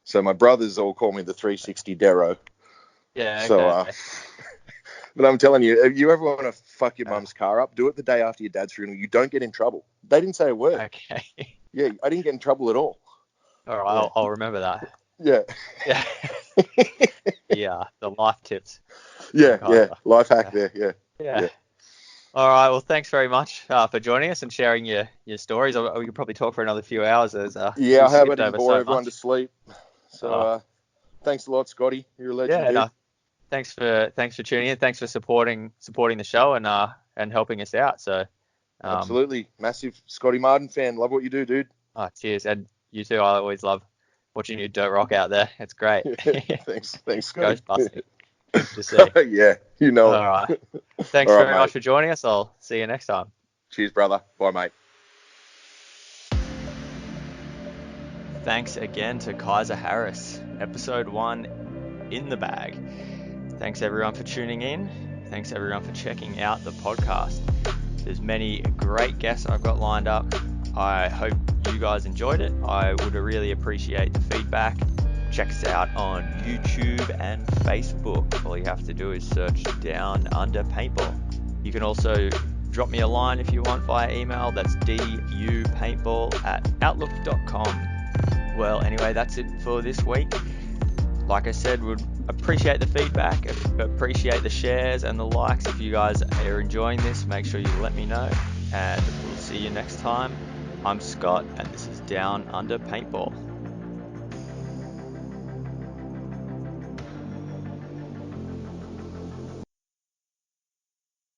[SPEAKER 1] So my brothers all call me the 360 Darrow.
[SPEAKER 2] Yeah, okay.
[SPEAKER 1] So, but I'm telling you, if you ever want to fuck your mum's car up, do it the day after your dad's funeral. You don't get in trouble. They didn't say a word.
[SPEAKER 2] Okay.
[SPEAKER 1] Yeah, I didn't get in trouble at all.
[SPEAKER 2] All right, yeah. I'll remember that.
[SPEAKER 1] Yeah.
[SPEAKER 2] Yeah. Yeah, the life tips.
[SPEAKER 1] Yeah, life hack there. Yeah.
[SPEAKER 2] All right, well, thanks very much for joining us and sharing your stories. We could probably talk for another few hours. I
[SPEAKER 1] hope I didn't bore everyone to sleep. So thanks a lot, Scotty. You're a legend, dude. No,
[SPEAKER 2] thanks for tuning in. Thanks for supporting the show and helping us out. So
[SPEAKER 1] absolutely, massive Scotty Martin fan. Love what you do, dude.
[SPEAKER 2] Oh, cheers, and you too. I always love watching you dirt rock out there. It's great.
[SPEAKER 1] Thanks, Scotty.
[SPEAKER 2] Ghostbusting. Good to see.
[SPEAKER 1] Yeah, you know.
[SPEAKER 2] All right. Thanks very much for joining us. I'll see you next time.
[SPEAKER 1] Cheers, brother. Bye, mate.
[SPEAKER 2] Thanks again to Kaiser Harris. Episode 1 in the bag. Thanks everyone for tuning in. Thanks everyone for checking out the podcast. There's many great guests I've got lined up. I hope you guys enjoyed it. I would really appreciate the feedback. Check us out on YouTube and Facebook. All you have to do is search Down Under Paintball. You can also drop me a line if you want via email. That's dupaintball@outlook.com. Well, anyway, that's it for this week. Like I said, would appreciate the feedback, appreciate the shares and the likes. If you guys are enjoying this, make sure you let me know, and we'll see you next time. I'm Scott, and this is Down Under Paintball.